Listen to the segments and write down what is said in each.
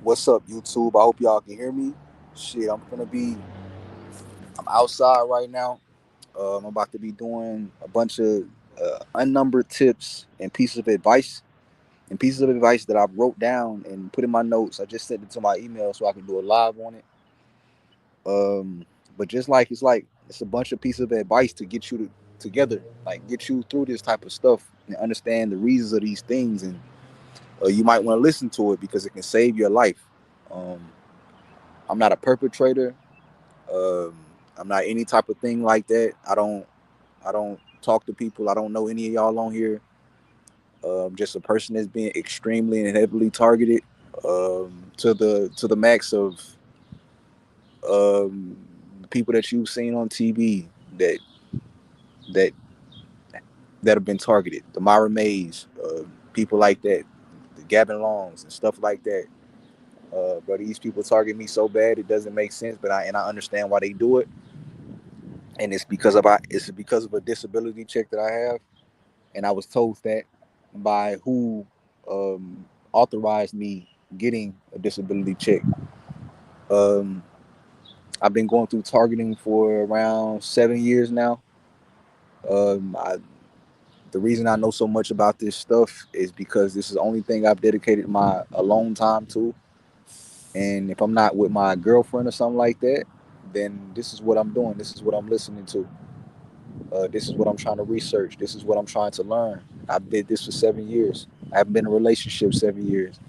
What's up, YouTube? I hope y'all can hear me. Shit, I'm outside right now. I'm about to be doing a bunch of unnumbered tips and pieces of advice that I wrote down and put in my notes. I just sent it to my email so I can do a live on it. Um, but just like it's a bunch of pieces of advice to get you together, like get you through this type of stuff and understand the reasons of these things, and you might want to listen to it because it can save your life. Um, I'm not a perpetrator. Um, I'm not any type of thing like that. I don't talk to people. I don't know any of y'all on here. Just a person that's being extremely and heavily targeted to the max of um, people that you've seen on TV that that have been targeted. The Myra Mays, people like that, the Gavin Longs and stuff like that. But these people target me so bad it doesn't make sense. But I understand why they do it, and it's because of a disability check that I have, and I was told that by who authorized me getting a disability check. Um, I've been going through targeting for around 7 years now. I, the reason I know so much about this stuff is because this is the only thing I've dedicated my alone time to. And if I'm not with my girlfriend or something like that, then this is what I'm doing. This is what I'm listening to. This is what I'm trying to research. This is what I'm trying to learn. I did this for 7 years. I haven't been in a relationship 7 years.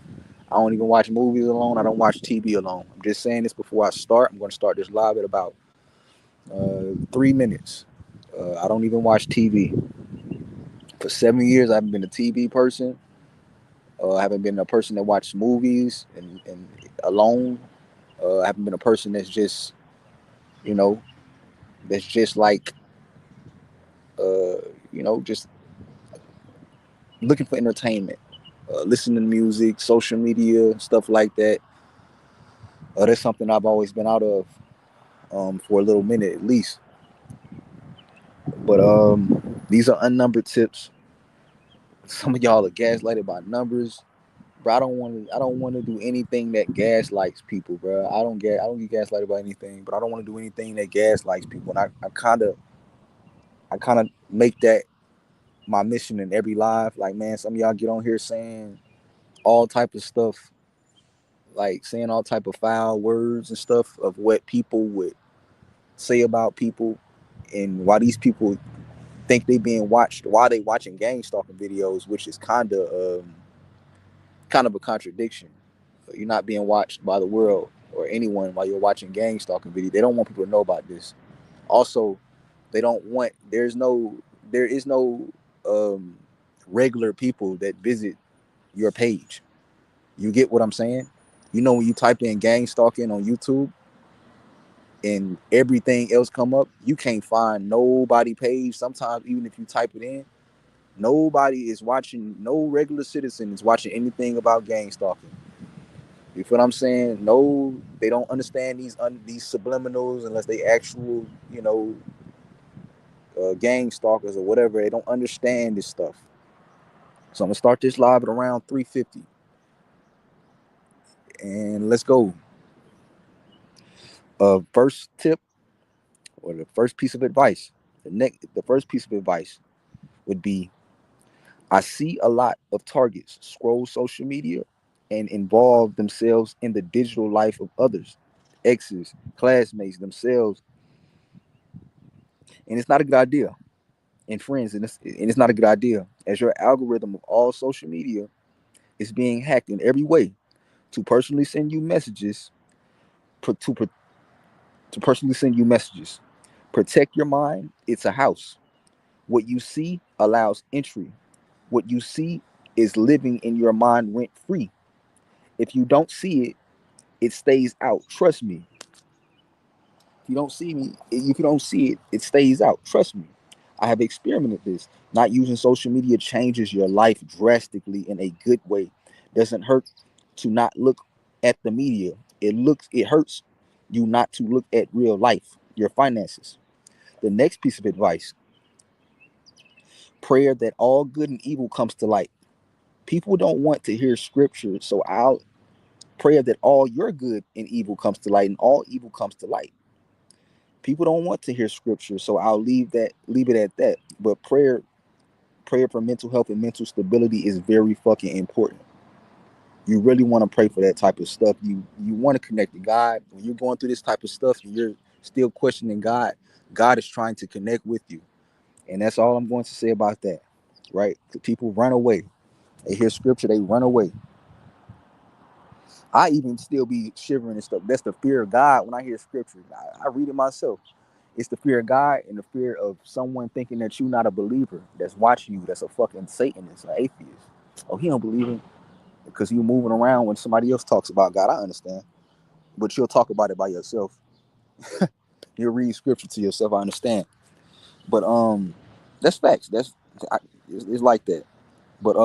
I don't even watch movies alone. I don't watch TV alone. I'm just saying this before I start. I'm going to start this live at about 3 minutes. I don't even watch TV. For 7 years, I haven't been a TV person. I haven't been a person that watches movies and alone. I haven't been a person you know, that's just like, uh, just looking for entertainment, listening to music, social media, stuff like that. That's something I've always been out of for a little minute at least. But these are unnumbered tips. Some of y'all are gaslighted by numbers, bro. I don't want to do anything that gaslights people, bro. I don't get gaslighted by anything, but I don't want to do anything that gaslights people. And I kind of make that my mission in every live. Like, man, some of y'all get on here saying all type of stuff, like saying all type of foul words and stuff of what people would say about people, and why these people think they being watched while they watching gang stalking videos, which is kind of a contradiction. You're not being watched by the world or anyone while you're watching gang stalking video. They don't want people to know about this. Also, they don't want there is no um, regular people that visit your page. You get what I'm saying? You know, when you type in gang stalking on YouTube and everything else come up, you can't find nobody page. Sometimes even if you type it in, nobody is watching. No regular citizen is watching anything about gang stalking. You feel what I'm saying? No, they don't understand these subliminals unless they actual, gang stalkers or whatever. They don't understand this stuff. So I'm gonna start this live at around 3:50, and let's go. First tip, or the first piece of advice. The first piece of advice would be: I see a lot of targets scroll social media and involve themselves in the digital life of others, exes, classmates, themselves, and it's not a good idea. And friends, and it's not a good idea, as your algorithm of all social media is being hacked in every way to personally send you messages, to personally send you messages. Protect your mind. It's a house. What you see allows entry. What you see is living in your mind rent free. If you don't see it, it stays out. Trust me. If you don't see it, it stays out. Trust me. I have experimented this. Not using social media changes your life drastically in a good way. Doesn't hurt to not look at the media. It hurts you not to look at real life, your finances. The next piece of advice: prayer that all good and evil comes to light. People don't want to hear scripture, so Prayer that all your good and evil comes to light and all evil comes to light. People don't want to hear scripture, so I'll leave it at that. But prayer for mental health and mental stability is very fucking important. You really want to pray for that type of stuff. You want to connect to God. When you're going through this type of stuff and you're still questioning God, God is trying to connect with you. And that's all I'm going to say about that. Right? People run away. They hear scripture, they run away. I even still be shivering and stuff. That's the fear of God when I hear scripture. I read it myself. It's the fear of God and the fear of someone thinking that you're not a believer that's watching you, that's a fucking Satanist, an atheist. Oh, he don't believe it because you moving around when somebody else talks about God. I understand. But you'll talk about it by yourself. You'll read scripture to yourself. I understand. But that's facts. It's like that. But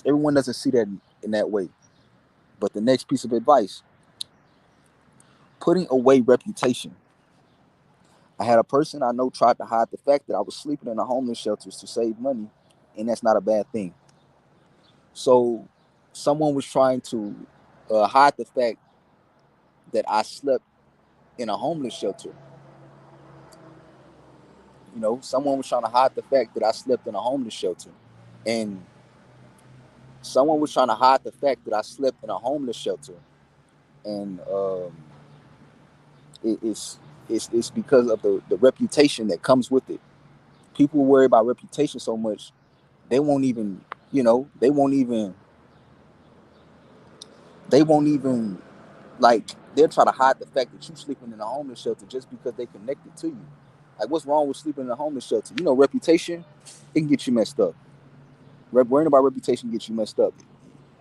everyone doesn't see that in that way. But the next piece of advice, putting away reputation. I had a person I know tried to hide the fact that I was sleeping in the homeless shelters to save money, and that's not a bad thing. So, someone was trying to hide the fact that I slept in a homeless shelter. You know, someone was trying to hide the fact that I slept in a homeless shelter, and someone was trying to hide the fact that I slept in a homeless shelter, and it's because of the reputation that comes with it. People worry about reputation so much they won't even, you know, they won't even like they'll try to hide the fact that you sleeping in a homeless shelter just because they connected to you. Like, what's wrong with sleeping in a homeless shelter? You know, reputation, it can get you messed up. Worrying about reputation gets you messed up.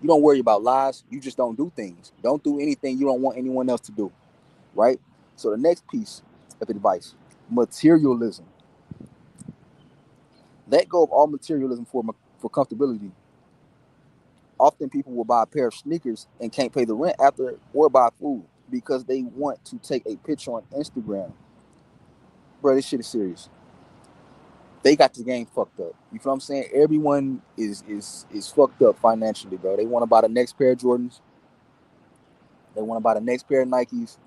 You don't worry about lies. You just don't do things. Don't do anything you don't want anyone else to do. Right? So the next piece of advice, materialism. Let go of all materialism for comfortability. Often people will buy a pair of sneakers and can't pay the rent after or buy food because they want to take a picture on Instagram. Bro, this shit is serious. They got the game fucked up. You feel what I'm saying? Everyone is fucked up financially, bro. They want to buy the next pair of Jordans. They want to buy the next pair of Nikes.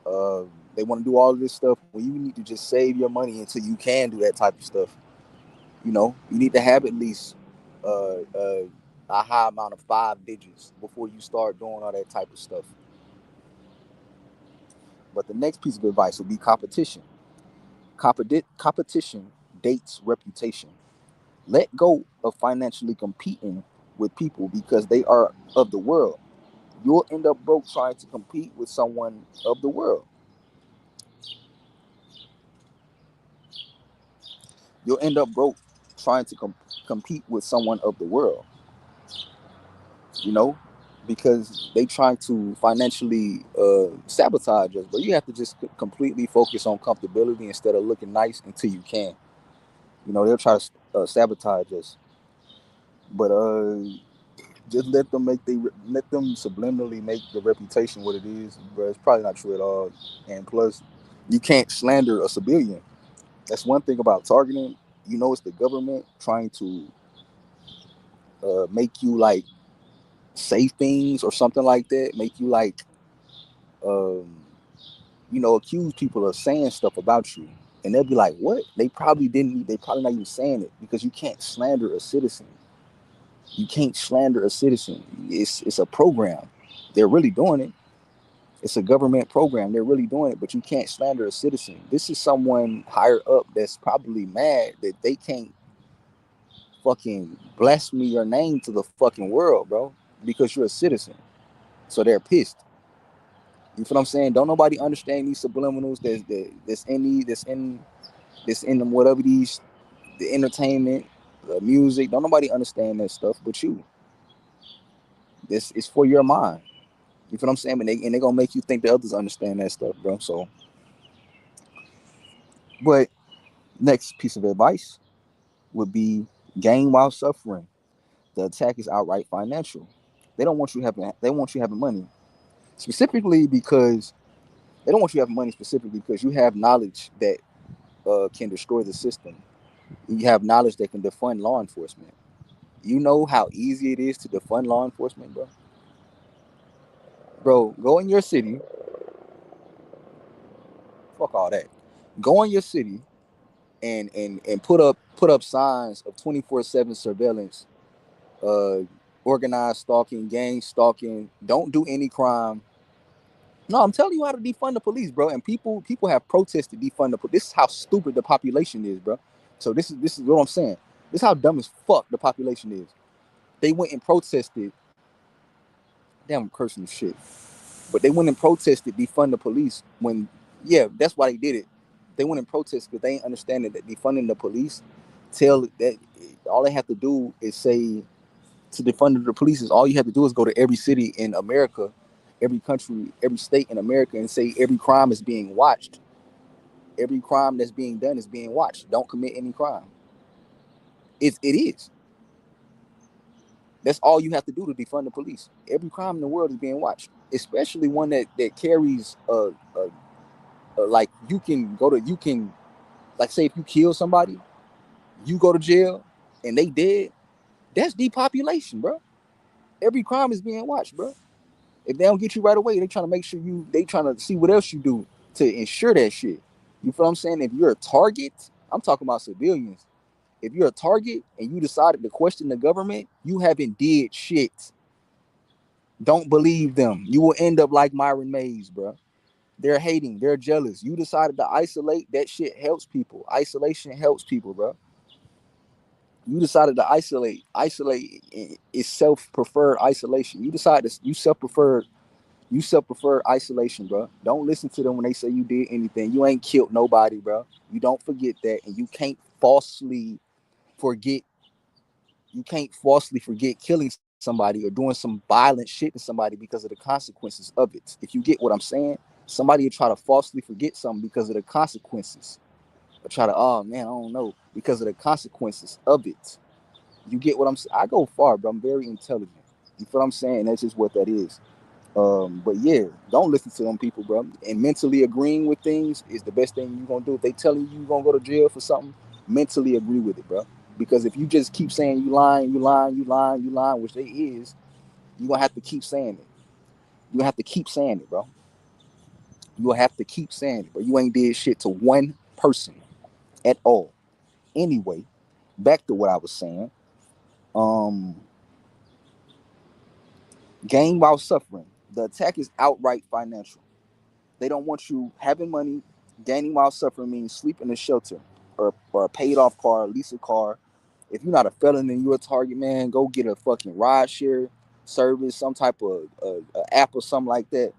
Uh, they want to do all of this stuff when you need to just save your money until you can do that type of stuff. You know, you need to have at least a high amount of 5 digits before you start doing all that type of stuff. But the next piece of advice would be competition. Competition dates reputation. Let go of financially competing with people because they are of the world. You'll end up broke trying to compete with someone of the world. You'll end up broke trying to compete with someone of the world. You know, because they trying to financially sabotage us. But you have to just completely focus on comfortability instead of looking nice until you can. You know, they'll try to sabotage us, but just let them subliminally make the reputation what it is, bro. It's probably not true at all. And plus, you can't slander a civilian. That's one thing about targeting. You know, it's the government trying to make you like say things or something like that. Make you like, um, accuse people of saying stuff about you, and they'll be like, "What?" They probably didn't. They probably not even saying it because you can't slander a citizen. You can't slander a citizen. It's a program. They're really doing it. It's a government program. They're really doing it, but you can't slander a citizen. This is someone higher up that's probably mad that they can't fucking blaspheme your name to the fucking world, bro, because you're a citizen. So they're pissed. You feel what I'm saying? Don't nobody understand these subliminals that's in them whatever these the entertainment, the music. Don't nobody understand that stuff but you. This is for your mind. You feel what I'm saying? And they gonna make you think the others understand that stuff, bro. So, but next piece of advice would be gain while suffering. The attack is outright financial. They don't want you having. They want you having money specifically because they don't want you having money specifically because you have knowledge that can destroy the system. You have knowledge that can defund law enforcement. You know how easy it is to defund law enforcement, bro. bro. Go in your city. Fuck all that. Go in your city and put up signs of 24/7 surveillance, uh, organized stalking, gang stalking. Don't do any crime. No, I'm telling you how to defund the police, bro. And people have protested defund the police. This is how stupid the population is, bro. So this is what I'm saying. This is how dumb as fuck the population is. They went and protested. Damn, I'm cursing shit. But they went and protested defund the police when, yeah, that's why they did it. They went and protested because they ain't understanding that defunding the police, tell that all they have to do is say to defund the police is all you have to do is go to every city in America, every country, every state in America and say every crime is being watched. Every crime that's being done is being watched. Don't commit any crime. It is. That's all you have to do to defund the police. Every crime in the world is being watched, especially one that carries like you can like say if you kill somebody, you go to jail and they dead. That's depopulation, bro. Every crime is being watched, bro. If they don't get you right away, they trying to make sure they trying to see what else you do to ensure that shit. You feel what I'm saying? If you're a target, I'm talking about civilians. If you're a target and you decided to question the government, you haven't did shit. Don't believe them. You will end up like Myron Mays, bro. They're hating. They're jealous. You decided to isolate. That shit helps people. Isolation helps people, bro. You decided to isolate. Isolate is self-preferred isolation. You decided you self-preferred. You self-preferred isolation, bro. Don't listen to them when they say you did anything. You ain't killed nobody, bro. You don't forget that, and you can't falsely forget. You can't falsely forget killing somebody or doing some violent shit to somebody because of the consequences of it. If you get what I'm saying, somebody will try to falsely forget something because of the consequences. Or try to, oh man, I don't know, because of the consequences of it. You get what I'm saying? I go far, but I'm very intelligent. You feel what I'm saying? That's just what that is. But yeah, don't listen to them people, bro. And mentally agreeing with things is the best thing you're gonna do. If they telling you you're gonna go to jail for something, mentally agree with it, bro. Because if you just keep saying you lying, you lying, you lying, you lying, which they is, you're gonna have to keep saying it. You have to keep saying it, bro. You will have to keep saying it, but you ain't did shit to one person at all. Anyway, back to what I was saying. Um, gain while suffering. The attack is outright financial. They don't want you having money. Gaining while suffering means sleep in a shelter or a paid off car, lease a car. If you're not a felon and you're a target, man, go get a fucking ride share service, some type of app or something like that.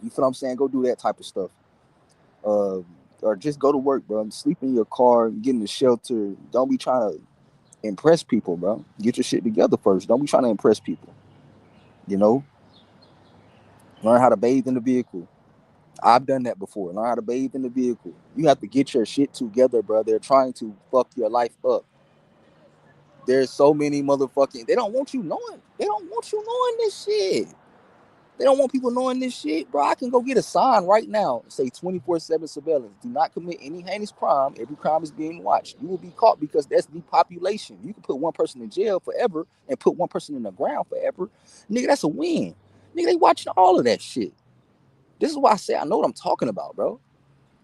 You feel what I'm saying? Go do that type of stuff. Uh, or just go to work, bro. Sleep in your car, get in the shelter. Don't be trying to impress people, bro. Get your shit together first. Don't be trying to impress people. You know, learn how to bathe in the vehicle. I've done that before. Learn how to bathe in the vehicle. You have to get your shit together, bro. They're trying to fuck your life up. There's so many motherfucking. They don't want you knowing. They don't want you knowing this shit. They don't want people knowing this shit, bro. I can go get a sign right now, say 24/7 surveillance. Do not commit any heinous crime. Every crime is being watched. You will be caught because that's depopulation. You can put one person in jail forever and put one person in the ground forever. Nigga, that's a win. Nigga, they watching all of that shit. This is why I say I know what I'm talking about, bro.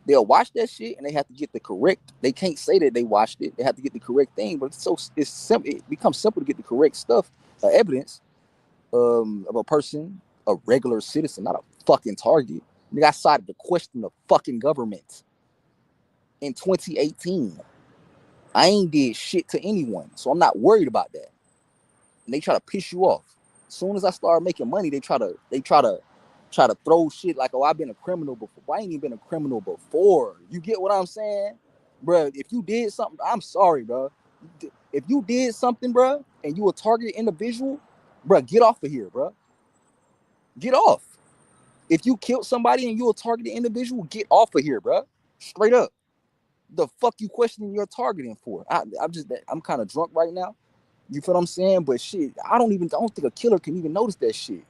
They'll watch that shit and they have to get the correct. They can't say that they watched it. They have to get the correct thing, but it's simple. It becomes simple to get the correct stuff, evidence of a person, a regular citizen, not a fucking target. Nigga, I decided to question the fucking government in 2018. I ain't did shit to anyone, so I'm not worried about that. And they try to piss you off. As soon as I start making money, they try to throw shit like, oh, I've been a criminal before. Well, I ain't even been a criminal before. You get what I'm saying? Bro, if you did something, I'm sorry, bro. If you did something, bro, and you a targeted individual, bro, get off of here, bro. Get off. If you killed somebody and you a targeted individual, get off of here, bro. Straight up. The fuck you questioning your targeting for? I'm kind of drunk right now. You feel what I'm saying? But shit, I don't think a killer can even notice that shit.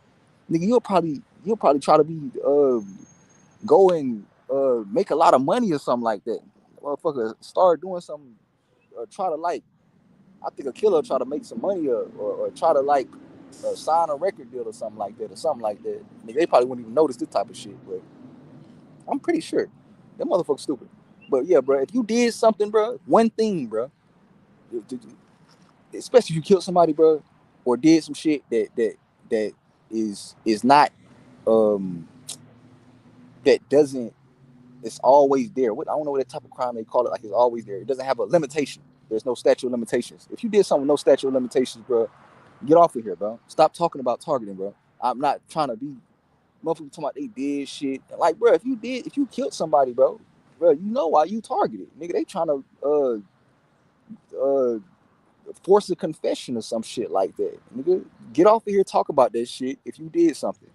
Nigga, you'll probably try to be go and make a lot of money or something like that. Motherfucker start doing something try to like I think a killer try to make some money or try to like sign a record deal or something like that, Nigga, they probably wouldn't even notice this type of shit, but I'm pretty sure that motherfucker's stupid. But yeah, bro, if you did something, bro, one thing, bro, especially if you killed somebody, bro, or did some shit that is not um that doesn't, it's always there. What, I don't know what type of crime they call it. Like, it's always there. It doesn't have a limitation. There's no statute of limitations. If you did something with no statute of limitations, bro, get off of here, bro. Stop talking about targeting, bro. I'm not trying to be motherfuckers talking about they did shit. Like, bro, if you killed somebody, bro, you know why you targeted, nigga. They trying to force a confession or some shit like that, nigga. Get off of here, talk about that shit if you did something.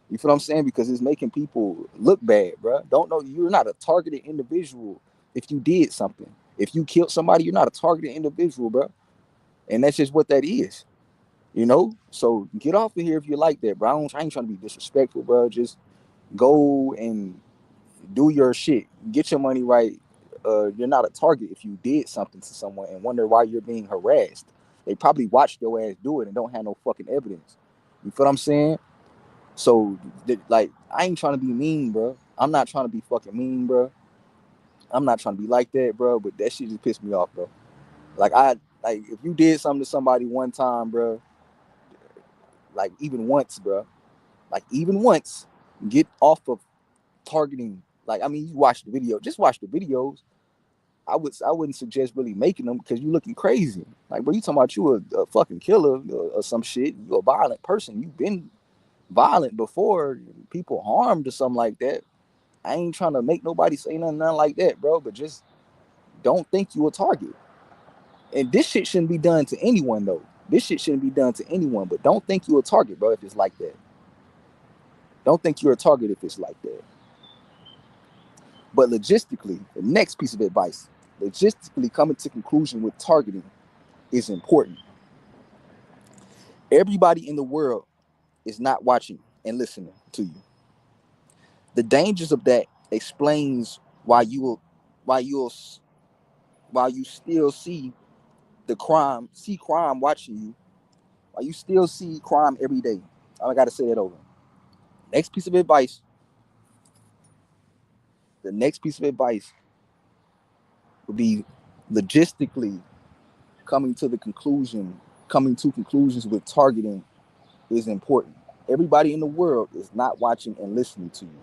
You feel what I'm saying? Because it's making people look bad, bro. Don't know, you're not a targeted individual if you did something. If you killed somebody, you're not a targeted individual, bro. And that's just what that is. You know? So get off of here if you like that, bro. I ain't trying to be disrespectful, bro. Just go and do your shit. Get your money right. You're not a target if you did something to someone and wonder why you're being harassed. They probably watched your ass do it and don't have no fucking evidence. You feel what I'm saying? So, like, I ain't trying to be mean, bro. I'm not trying to be fucking mean, bro. I'm not trying to be like that, bro. But that shit just pissed me off, bro. Like, if you did something to somebody one time, bro, like even once, bro, like even once, get off of targeting. Like, I mean, you watch the video, just watch the videos. I wouldn't suggest really making them because you looking crazy. Like, bro, you talking about you a fucking killer or some shit. You a violent person. You've been violent before. People harmed or something like that. I ain't trying to make nobody say nothing like that, bro. But just don't think you a target. And this shit shouldn't be done to anyone though. This shit shouldn't be done to anyone. But don't think you a target, bro. If it's like that, don't think you're a target if it's like that. But logistically, the next piece of advice, logistically coming to conclusion with targeting is important. Everybody in the world is not watching and listening to you. The dangers of that explains why why you'll while you still see crime watching you, while you still see crime every day. I gotta say it over. Next piece of advice. The next piece of advice would be logistically coming to conclusions with targeting is important. Everybody in the world is not watching and listening to you.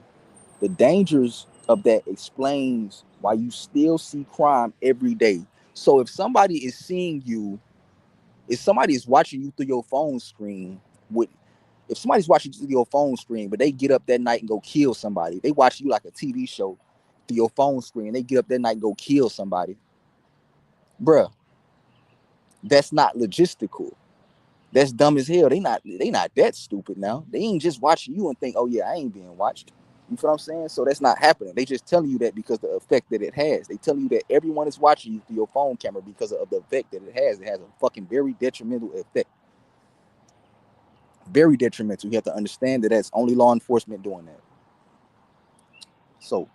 The dangers of that explains why you still see crime every day. So if somebody is seeing you, if somebody is watching you through your phone screen, with if somebody's watching you through your phone screen, but they get up that night and go kill somebody, they watch you like a TV show through your phone screen, they get up that night and go kill somebody, bruh, that's not logistical. That's dumb as hell. They not that stupid now. They ain't just watching you and think, oh yeah, I ain't being watched. You feel what I'm saying? So that's not happening. They just telling you that because the effect that it has. They telling you that everyone is watching you through your phone camera because of the effect that it has. It has a fucking very detrimental effect. Very detrimental. You have to understand that that's only law enforcement doing that. So,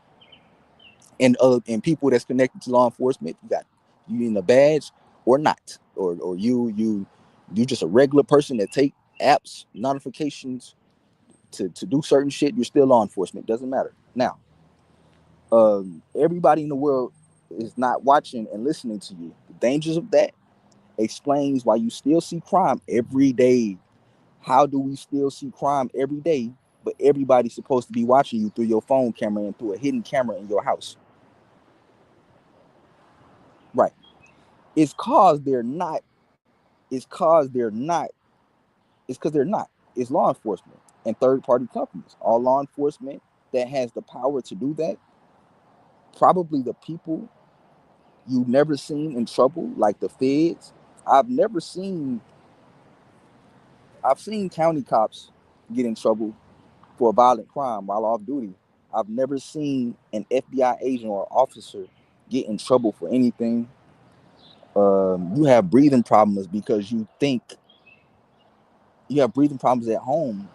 and people that's connected to law enforcement, you in a badge or not, or you just a regular person that take apps notifications to do certain shit. You're still law enforcement. Doesn't matter. Now, everybody in the world is not watching and listening to you. The dangers of that explains why you still see crime every day. How do we still see crime every day, but everybody's supposed to be watching you through your phone camera and through a hidden camera in your house? Right. It's cause they're not. It's cause they're not. It's because they're not. It's law enforcement and third party companies. All law enforcement that has the power to do that, probably the people you've never seen in trouble, like the feds. I've never seen. I've seen county cops get in trouble for a violent crime while off duty. I've never seen an FBI agent or officer get in trouble for anything. You have breathing problems because you have breathing problems at home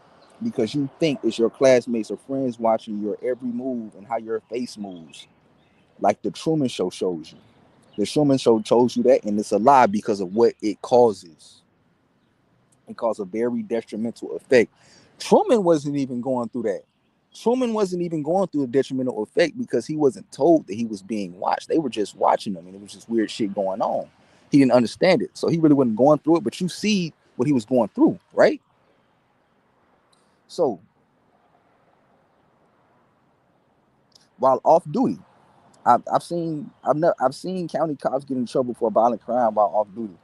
because you think it's your classmates or friends watching your every move and how your face moves, like the Truman Show shows you. The Truman Show shows you that, and it's a lie because of what it causes. It caused a very detrimental effect. Truman wasn't even going through that. Truman wasn't even going through a detrimental effect because he wasn't told that he was being watched. They were just watching him, and it was just weird shit going on. He didn't understand it, so he really wasn't going through it. But you see what he was going through, right? So while off duty, I've seen county cops get in trouble for a violent crime while off duty.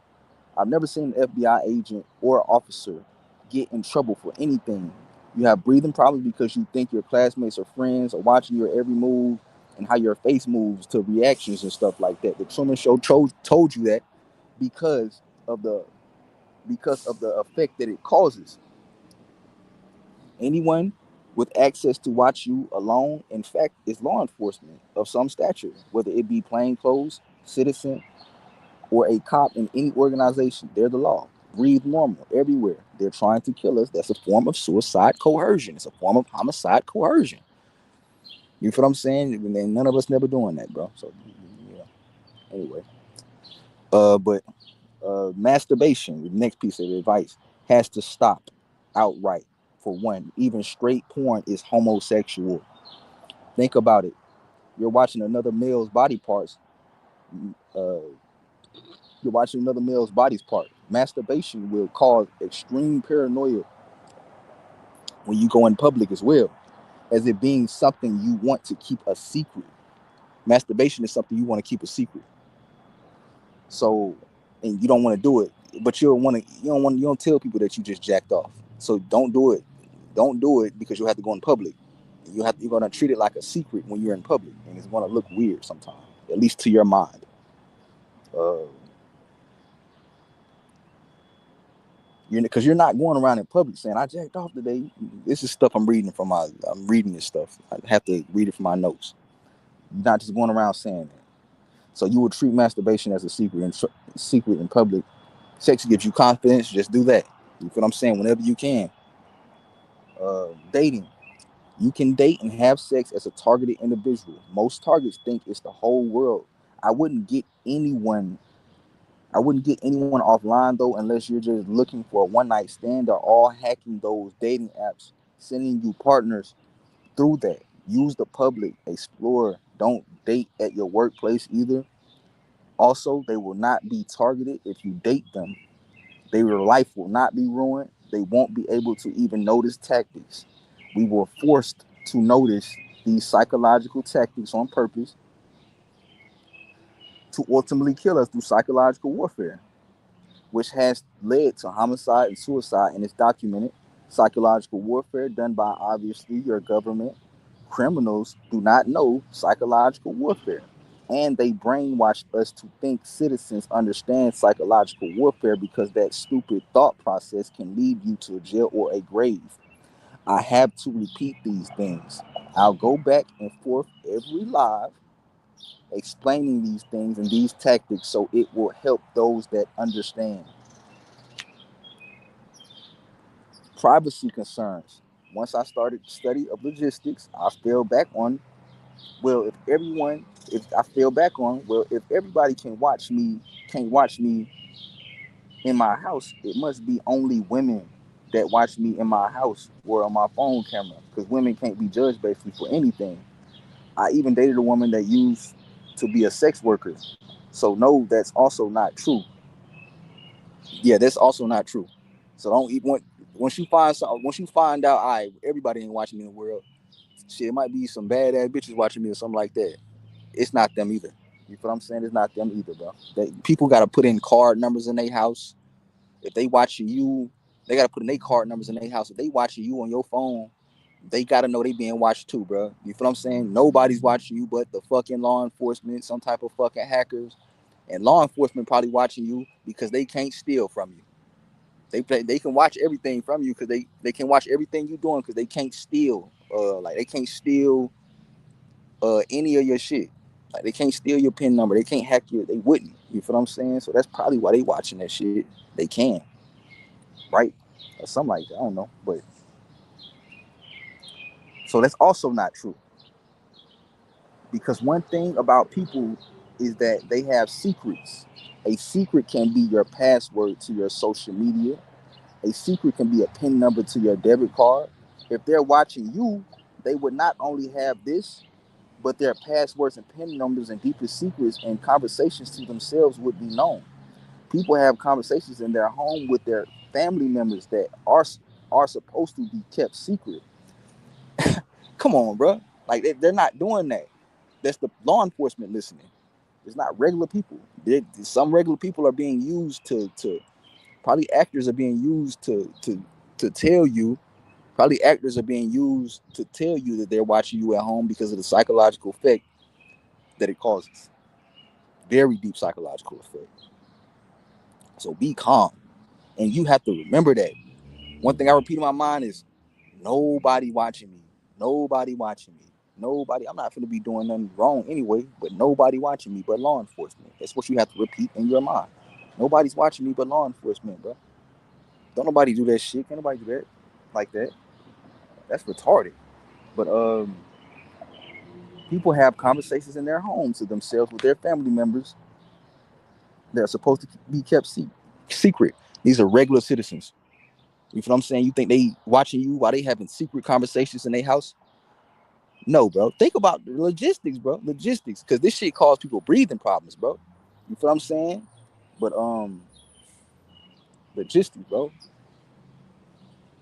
I've never seen an FBI agent or officer get in trouble for anything. You have breathing problems because you think your classmates or friends are watching your every move and how your face moves to reactions and stuff like that. The Truman Show told you that because of the effect that it causes. Anyone with access to watch you alone, in fact, is law enforcement of some stature, whether it be plainclothes, citizen, or a cop in any organization. They're the law. Breathe normal everywhere. They're trying to kill us. That's a form of suicide coercion. It's a form of homicide coercion. You feel what I'm saying? And none of us never doing that, bro. So, yeah. Anyway, but masturbation, the next piece of advice, has to stop outright. For one, even straight porn is homosexual. Think about it. You're watching another male's body parts. Uh, you're watching another male's body's part. Masturbation will cause extreme paranoia when you go in public as well, as it being something you want to keep a secret. Masturbation is something you want to keep a secret. So, and you don't want to do it, but you don't tell people that you just jacked off. So don't do it. Don't do it because you'll have to go in public. You're gonna treat it like a secret when you're in public, and it's gonna look weird sometimes, at least to your mind. Uh, because you're not going around in public saying I jacked off today. This is stuff I'm reading this stuff. I have to read it from my notes. You're not just going around saying that. So you would treat masturbation as a secret in public. Sex gives you confidence. Just do that. You feel what I'm saying? Whenever you can. Dating. You can date and have sex as a targeted individual. Most targets think it's the whole world. I wouldn't get anyone. I wouldn't get anyone offline though, unless you're just looking for a one night stand. They're all hacking those dating apps, sending you partners through that. Use the public. Explore. Don't date at your workplace either. Also, they will not be targeted if you date them. Their life will not be ruined. They won't be able to even notice tactics. We were forced to notice these psychological tactics on purpose to ultimately kill us through psychological warfare, which has led to homicide and suicide, and it's documented. Psychological warfare done by obviously your government. Criminals do not know psychological warfare, and they brainwash us to think citizens understand psychological warfare because that stupid thought process can lead you to a jail or a grave. I have to repeat these things. I'll go back and forth every live explaining these things and these tactics so it will help those that understand. Privacy concerns. Once I started study of logistics, I fell back on, well, if I fell back on, well, if everybody can't watch me in my house, it must be only women that watch me in my house or on my phone camera because women can't be judged basically for anything. I even dated a woman that used to be a sex worker. So no, that's also not true. Yeah, that's also not true. So don't even once you find out, all right, everybody ain't watching me in the world. Shit, it might be some bad ass bitches watching me or something like that. It's not them either. You feel what I'm saying? It's not them either, bro. People got to put in card numbers in their house. If they watching you, they got to put in their card numbers in their house. If they watching you on your phone, they got to know they being watched too, bro. You feel what I'm saying? Nobody's watching you but the fucking law enforcement, some type of fucking hackers. And law enforcement probably watching you because they can't steal from you. They can watch everything from you because they can watch everything you're doing because they can't steal. Like they can't steal any of your shit. Like they can't steal your PIN number. They can't hack you. They wouldn't. You feel what I'm saying? So that's probably why they watching that shit. They can, right? Or something like that. I don't know. But so that's also not true. Because one thing about people is that they have secrets. A secret can be your password to your social media. A secret can be a PIN number to your debit card. If they're watching you, they would not only have this, but their passwords and PIN numbers and deepest secrets and conversations to themselves would be known. People have conversations in their home with their family members that are supposed to be kept secret. Come on, bro. Like they're not doing that. That's the law enforcement listening. It's not regular people. Some regular people are being used to probably actors are being used to tell you. Probably actors are being used to tell you that they're watching you at home because of the psychological effect that it causes. Very deep psychological effect. So be calm. And you have to remember that. One thing I repeat in my mind is nobody watching me. Nobody watching me. Nobody. I'm not going to be doing nothing wrong anyway, but nobody watching me but law enforcement. That's what you have to repeat in your mind. Nobody's watching me but law enforcement, bro. Don't nobody do that shit. Can't nobody do that like that. That's retarded. But people have conversations in their homes to themselves with their family members that are supposed to be kept secret. These are regular citizens. You know what I'm saying? You think they watching you while they having secret conversations in their house? No, bro. Think about the logistics, bro. Logistics, because this shit cause people breathing problems, bro. You feel what I'm saying? But logistics, bro.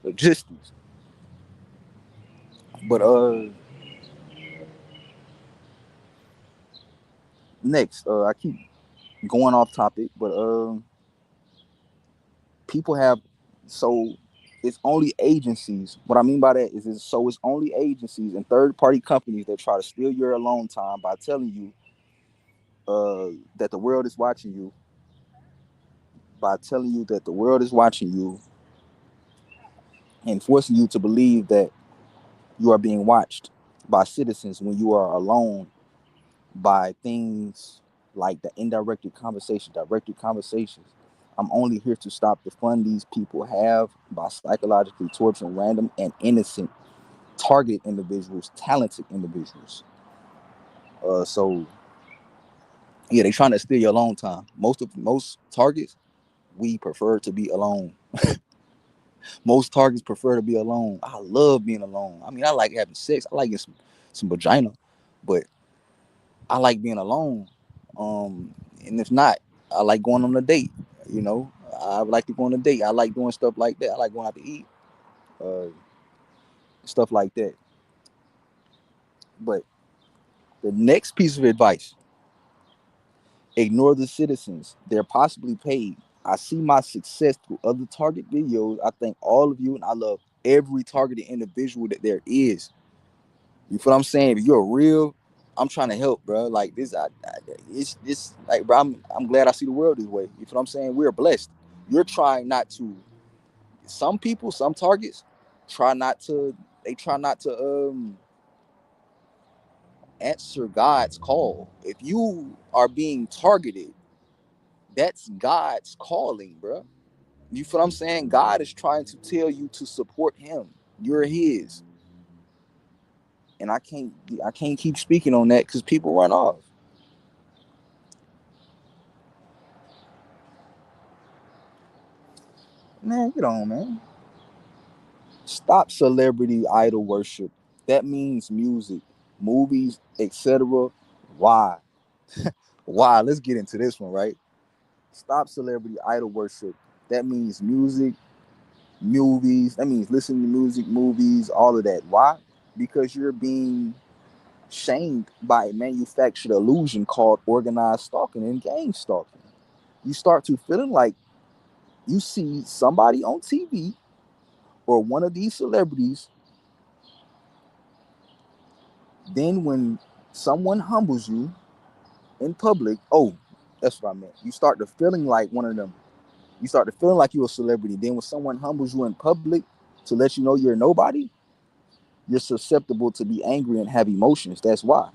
Logistics. But next, I keep going off topic, but people have so it's only agencies. What I mean by that is it's only agencies and third party companies that try to steal your alone time by telling you that the world is watching you, by telling you that the world is watching you and forcing you to believe that you are being watched by citizens when you are alone, by things like the directed conversations. I'm only here to stop the fun these people have by psychologically torturing random and innocent target individuals, talented individuals. So yeah, they trying to steal your alone time. Most targets, we prefer to be alone. Most targets prefer to be alone. I love being alone. I mean, I like having sex. I like getting some vagina, but I like being alone. And if not, I like going on a date. You know, I like to go on a date. I like doing stuff like that. I like going out to eat, uh, stuff like that. But the next piece of advice: ignore the citizens. They're possibly paid. I see my success through other target videos. I thank all of you, and I love every targeted individual that there is. You feel what I'm saying? If you're real, I'm trying to help, bro. Like this, it's this, like, bro. I'm glad I see the world this way. You feel what I'm saying? We're blessed. You're trying not to. Some people, some targets, try not to. They try not to answer God's call. If you are being targeted, that's God's calling, bro. You feel what I'm saying? God is trying to tell you to support Him. You're His, and I can't keep speaking on that because people run off. Man, get on, man. Stop celebrity idol worship. That means music, movies, etc. Why? Why? Let's get into this one, right? Stop celebrity idol worship. That means music, movies. That means listening to music, movies, all of that. Why? Because you're being shamed by a manufactured illusion called organized stalking and gang stalking. You start to feeling like you see somebody on TV or one of these celebrities. Then when someone humbles you in public, oh, that's what I meant. You start to feeling like one of them. You start to feeling like you're a celebrity. Then when someone humbles you in public to let you know you're nobody, you're susceptible to be angry and have emotions. That's why.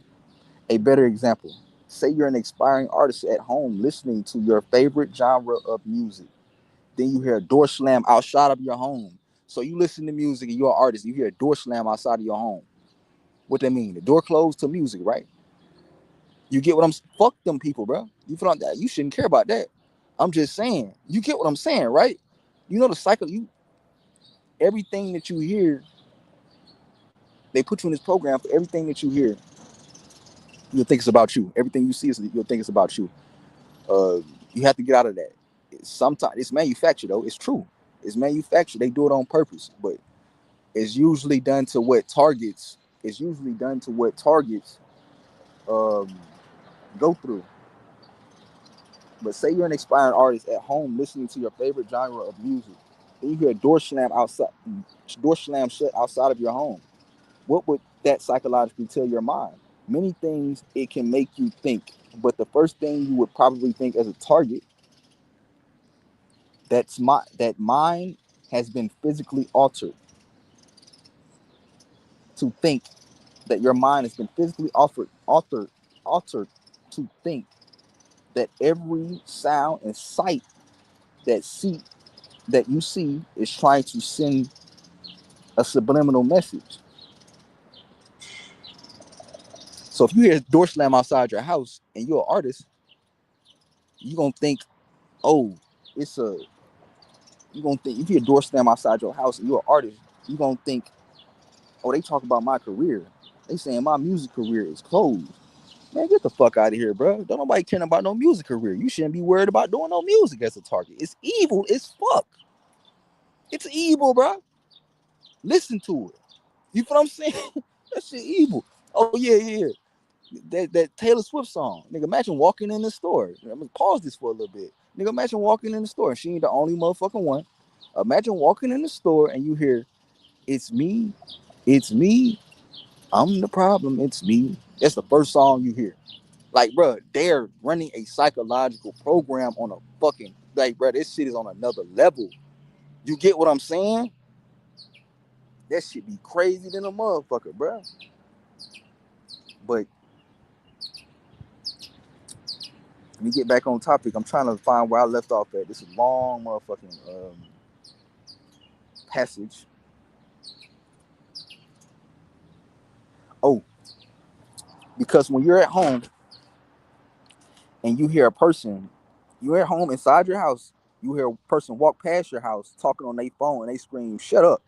A better example. Say you're an aspiring artist at home listening to your favorite genre of music. Then you hear a door slam outside of your home. So you listen to music and you're an artist. You hear a door slam outside of your home. What that mean? The door closed to music, right? You get what I'm? Fuck them people, bro. You feel like that? You shouldn't care about that. I'm just saying. You get what I'm saying, right? You know the cycle. Everything that you hear, they put you in this program for everything that you hear. You'll think it's about you. Everything you see is you'll think it's about you. Uh, you have to get out of that. Sometimes it's manufactured though. It's true. It's manufactured. They do it on purpose, but it's usually done to what targets. It's usually done to what targets um, go through. But say you're an aspiring artist at home listening to your favorite genre of music, and you hear a door slam shut outside of your home. What would that psychologically tell your mind? Many things it can make you think, but the first thing you would probably think as a target, that mind has been physically altered to think that your mind has been physically altered to think that every sound and sight that see that you see is trying to send a subliminal message. So if you hear a door slam outside your house and you're an artist, you're gonna think, oh, it's a you're gonna think if you hear a door slam outside your house and you're an artist, you're gonna think, oh, they talk about my career. They saying my music career is closed. Man, get the fuck out of here, bro. Don't nobody care about no music career. You shouldn't be worried about doing no music as a target. It's evil. It's fuck. It's evil, bro. Listen to it. You feel what I'm saying? That shit evil. Oh yeah. That Taylor Swift song. Nigga, imagine walking in the store. I'm gonna pause this for a little bit. Nigga, imagine walking in the store and she ain't the only motherfucking one. Imagine walking in the store and you hear, it's me, it's me, I'm the problem, it's me. That's the first song you hear. Like, bro, they're running a psychological program on a fucking, like, bro, this shit is on another level. You get what I'm saying? That shit be crazy than a motherfucker, bro. But let me get back on topic. I'm trying to find where I left off at. This is a long motherfucking passage. Oh, because when you're at home and you hear a person, you're at home inside your house, you hear a person walk past your house talking on their phone and they scream, shut up.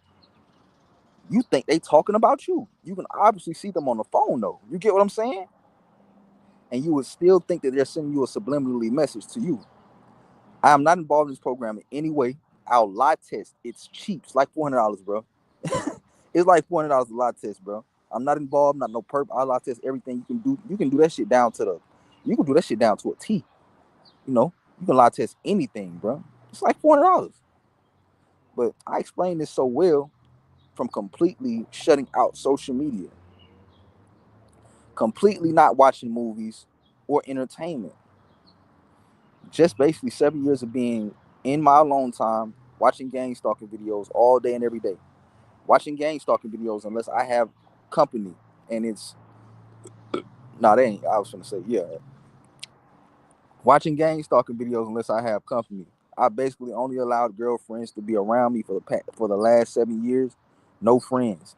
You think they talking about you. You can obviously see them on the phone though. You get what I'm saying? And you would still think that they're sending you a subliminally message to you. I am not involved in this program in any way. I'll lie test. It's cheap. It's like $400, bro. It's like $400 a lie test, bro. I'm not involved. Not no perp. I lie test everything you can do. You can do that shit down to the. You can do that shit down to a T. You know, you can lie test anything, bro. It's like $400. But I explained this so well from completely shutting out social media, completely not watching movies or entertainment. Just basically 7 years of being in my alone time, watching gang stalking videos all day and every day. Watching gang stalking videos unless I have company. And it's, nah, they ain't, I was gonna say, yeah. Watching gang stalking videos unless I have company. I basically only allowed girlfriends to be around me for the last 7 years. No friends.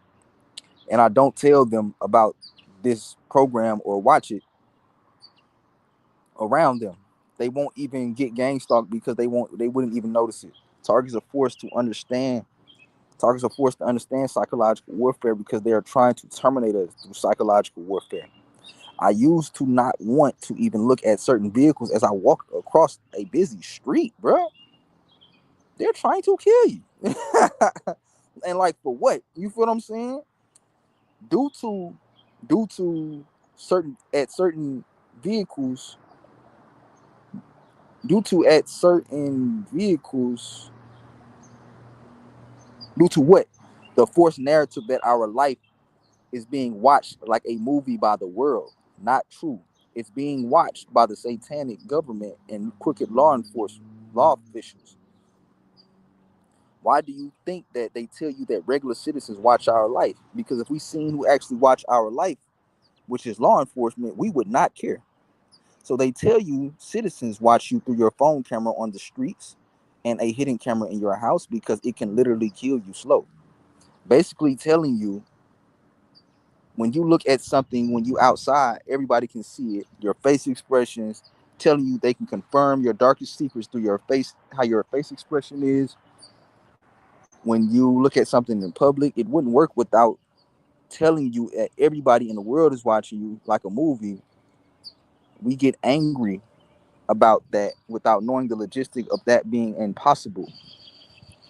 And I don't tell them about this program or watch it around them. They won't even get gang stalked because they wouldn't even notice it. Targets are forced to understand. Targets are forced to understand psychological warfare because they are trying to terminate us through psychological warfare. I used to not want to even look at certain vehicles as I walk across a busy street, bro. They're trying to kill you. And like for what? You feel what I'm saying? Due to due to certain vehicles, due to at certain vehicles, due to what? The forced narrative that our life is being watched like a movie by the world. Not true. It's being watched by the satanic government and crooked law officials. Why do you think that they tell you that regular citizens watch our life? Because if we seen who actually watch our life, which is law enforcement, we would not care. So they tell you citizens watch you through your phone camera on the streets and a hidden camera in your house because it can literally kill you slow. Basically telling you when you look at something when you outside, everybody can see it. Your face expressions telling you they can confirm your darkest secrets through your face, how your face expression is. when you look at something in public, it wouldn't work without telling you that everybody in the world is watching you like a movie. We get angry about that without knowing the logistic of that being impossible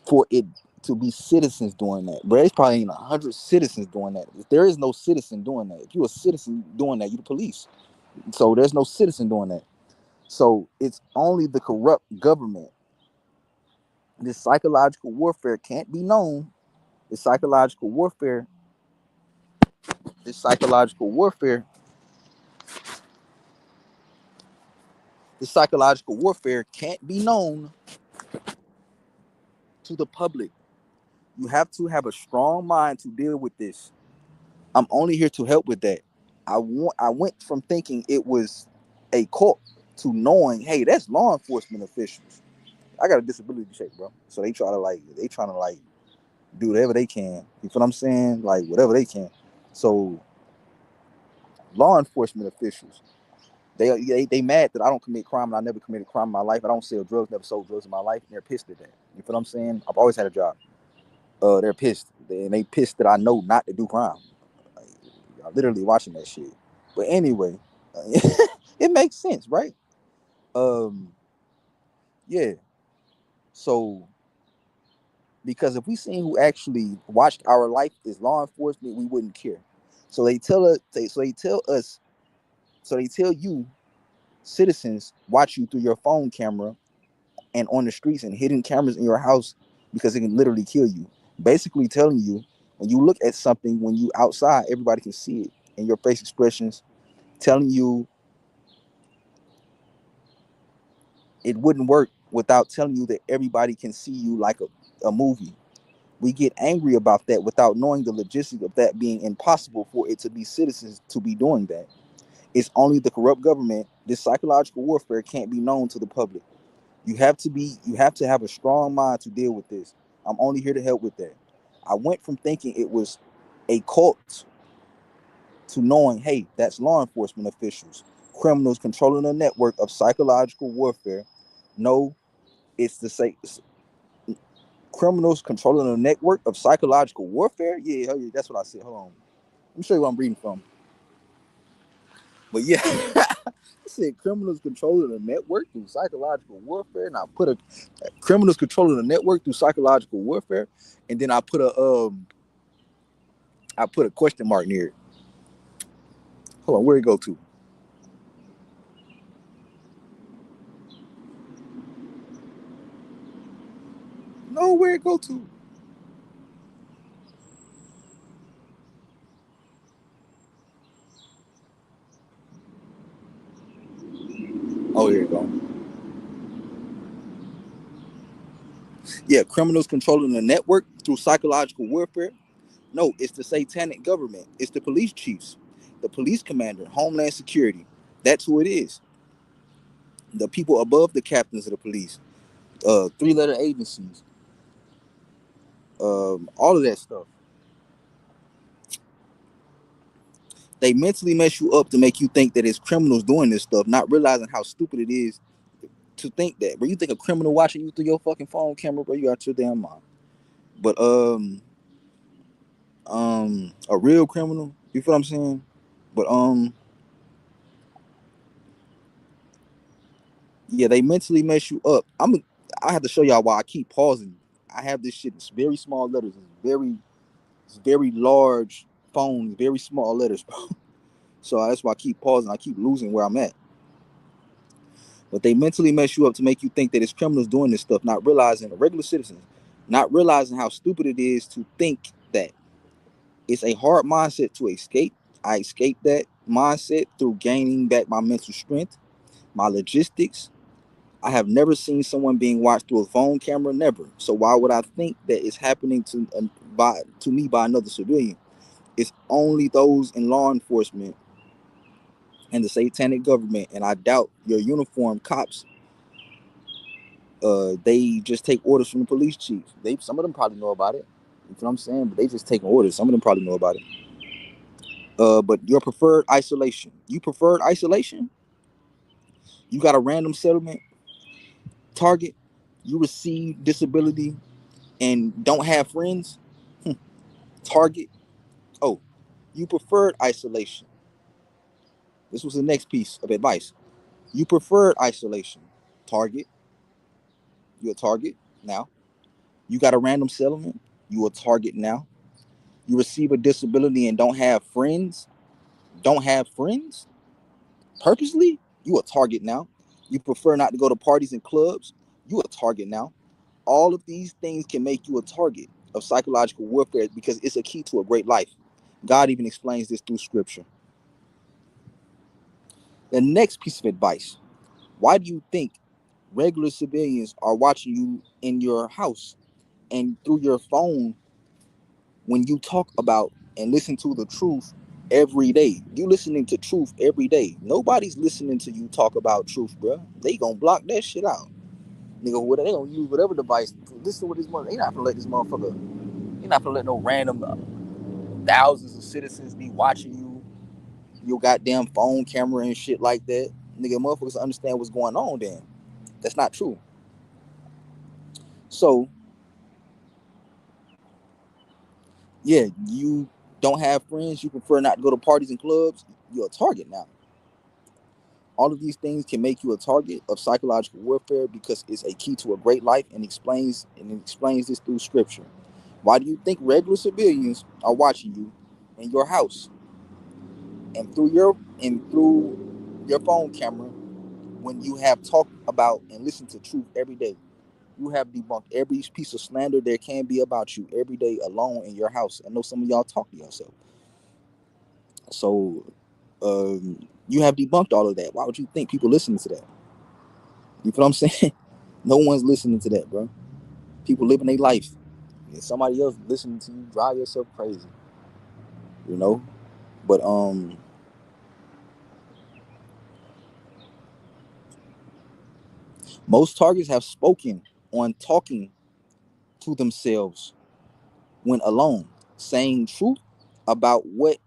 for it to be citizens doing that. But there's probably ain't 100 citizens doing that. If there is no citizen doing that, if you're a citizen doing that, you're the police. So there's no citizen doing that. So it's only the corrupt government. This psychological warfare can't be known. This psychological warfare, this psychological warfare, this psychological warfare can't be known to the public. You have to have a strong mind to deal with this. I'm only here to help with that. I went from thinking it was a cult to knowing, hey, that's law enforcement officials. I got a disability check, bro. So they trying to like do whatever they can. You feel what I'm saying? Like whatever they can. So law enforcement officials, they mad that I don't commit crime and I never committed crime in my life. I don't sell drugs, never sold drugs in my life, and they're pissed at that. You feel what I'm saying? I've always had a job. They're pissed. And they pissed that I know not to do crime. Like, I'm literally watching that shit. But anyway, it makes sense, right? Um, yeah. So because if we seen who actually watched our life as law enforcement, we wouldn't care. So they tell us. So they tell us. So they tell you, citizens, watch you through your phone camera and on the streets and hidden cameras in your house because it can literally kill you. Basically telling you when you look at something when you outside, everybody can see it in your face expressions, telling you it wouldn't work without telling you that everybody can see you like a movie. We get angry about that without knowing the logistics of that being impossible for it to be citizens to be doing that. It's only the corrupt government. This psychological warfare can't be known to the public. You have to have a strong mind to deal with this. I'm only here to help with that. I went from thinking it was a cult to knowing, hey, that's law enforcement officials, criminals controlling a network of psychological warfare. No, it's the same. Criminals controlling a network of psychological warfare. Yeah, yeah, that's what I said. Hold on, let me show you what I'm reading from. But yeah, I said criminals controlling a network through psychological warfare, and I put a criminals controlling a network through psychological warfare, and then I put a question mark near it. Hold on, where it go to? No, where it go to? Oh, here it go. Yeah, criminals controlling the network through psychological warfare. No, it's the satanic government. It's the police chiefs, the police commander, Homeland Security. That's who it is. The people above the captains of the police, three-letter agencies, all of that stuff. They mentally mess you up to make you think that it's criminals doing this stuff, not realizing how stupid it is to think that. But you think a criminal watching you through your fucking phone camera, bro, you got your damn mind. But a real criminal, you feel what I'm saying? But yeah, they mentally mess you up. I have to show y'all why I keep pausing. I have this shit. It's very small letters. It's very large phone, very small letters, bro. So that's why I keep pausing. I keep losing where I'm at. But they mentally mess you up to make you think that it's criminals doing this stuff, not realizing a regular citizens, not realizing how stupid it is to think that it's a hard mindset to escape. I escaped that mindset through gaining back my mental strength, my logistics. I have never seen someone being watched through a phone camera, never. So why would I think that it's happening to me by another civilian? It's only those in law enforcement and the satanic government, and I doubt your uniformed cops. They just take orders from the police chief. Some of them probably know about it. You know what I'm saying? But they just taking orders. Some of them probably know about it. But your preferred isolation. You preferred isolation? You got a random settlement target. You receive disability and don't have friends. Target. Oh, you preferred isolation. This was the next piece of advice. You preferred isolation. Target. You're a target now. You got a random settlement. You a target now. You receive a disability and don't have friends. Don't have friends purposely. You a target now. You prefer not to go to parties and clubs. You a target now. All of these things can make you a target of psychological warfare because it's a key to a great life. God even explains this through scripture. The next piece of advice: why do you think regular civilians are watching you in your house and through your phone when you talk about and listen to the truth every day? You listening to truth every day. Nobody's listening to you talk about truth, bro. They gonna block that shit out. Nigga, what they gonna use whatever device. Listen with this mother. They not gonna let this motherfucker. They not gonna let no random thousands of citizens be watching you. Your goddamn phone camera and shit like that. Nigga, motherfuckers understand what's going on. Then that's not true. So yeah, you don't have friends. You prefer not to go to parties and clubs. You're a target now. All of these things can make you a target of psychological warfare because it's a key to a great life and explains this through scripture. Why do you think regular civilians are watching you in your house and through your phone camera when you have talked about and listened to truth every day? You have debunked every piece of slander there can be about you every day alone in your house. I know some of y'all talk to yourself. So you have debunked all of that. Why would you think people listen to that? You feel what I'm saying? No one's listening to that, bro. People living their life. And somebody else listening to you drive yourself crazy, you know? But most targets have spoken on talking to themselves when alone, saying truth about what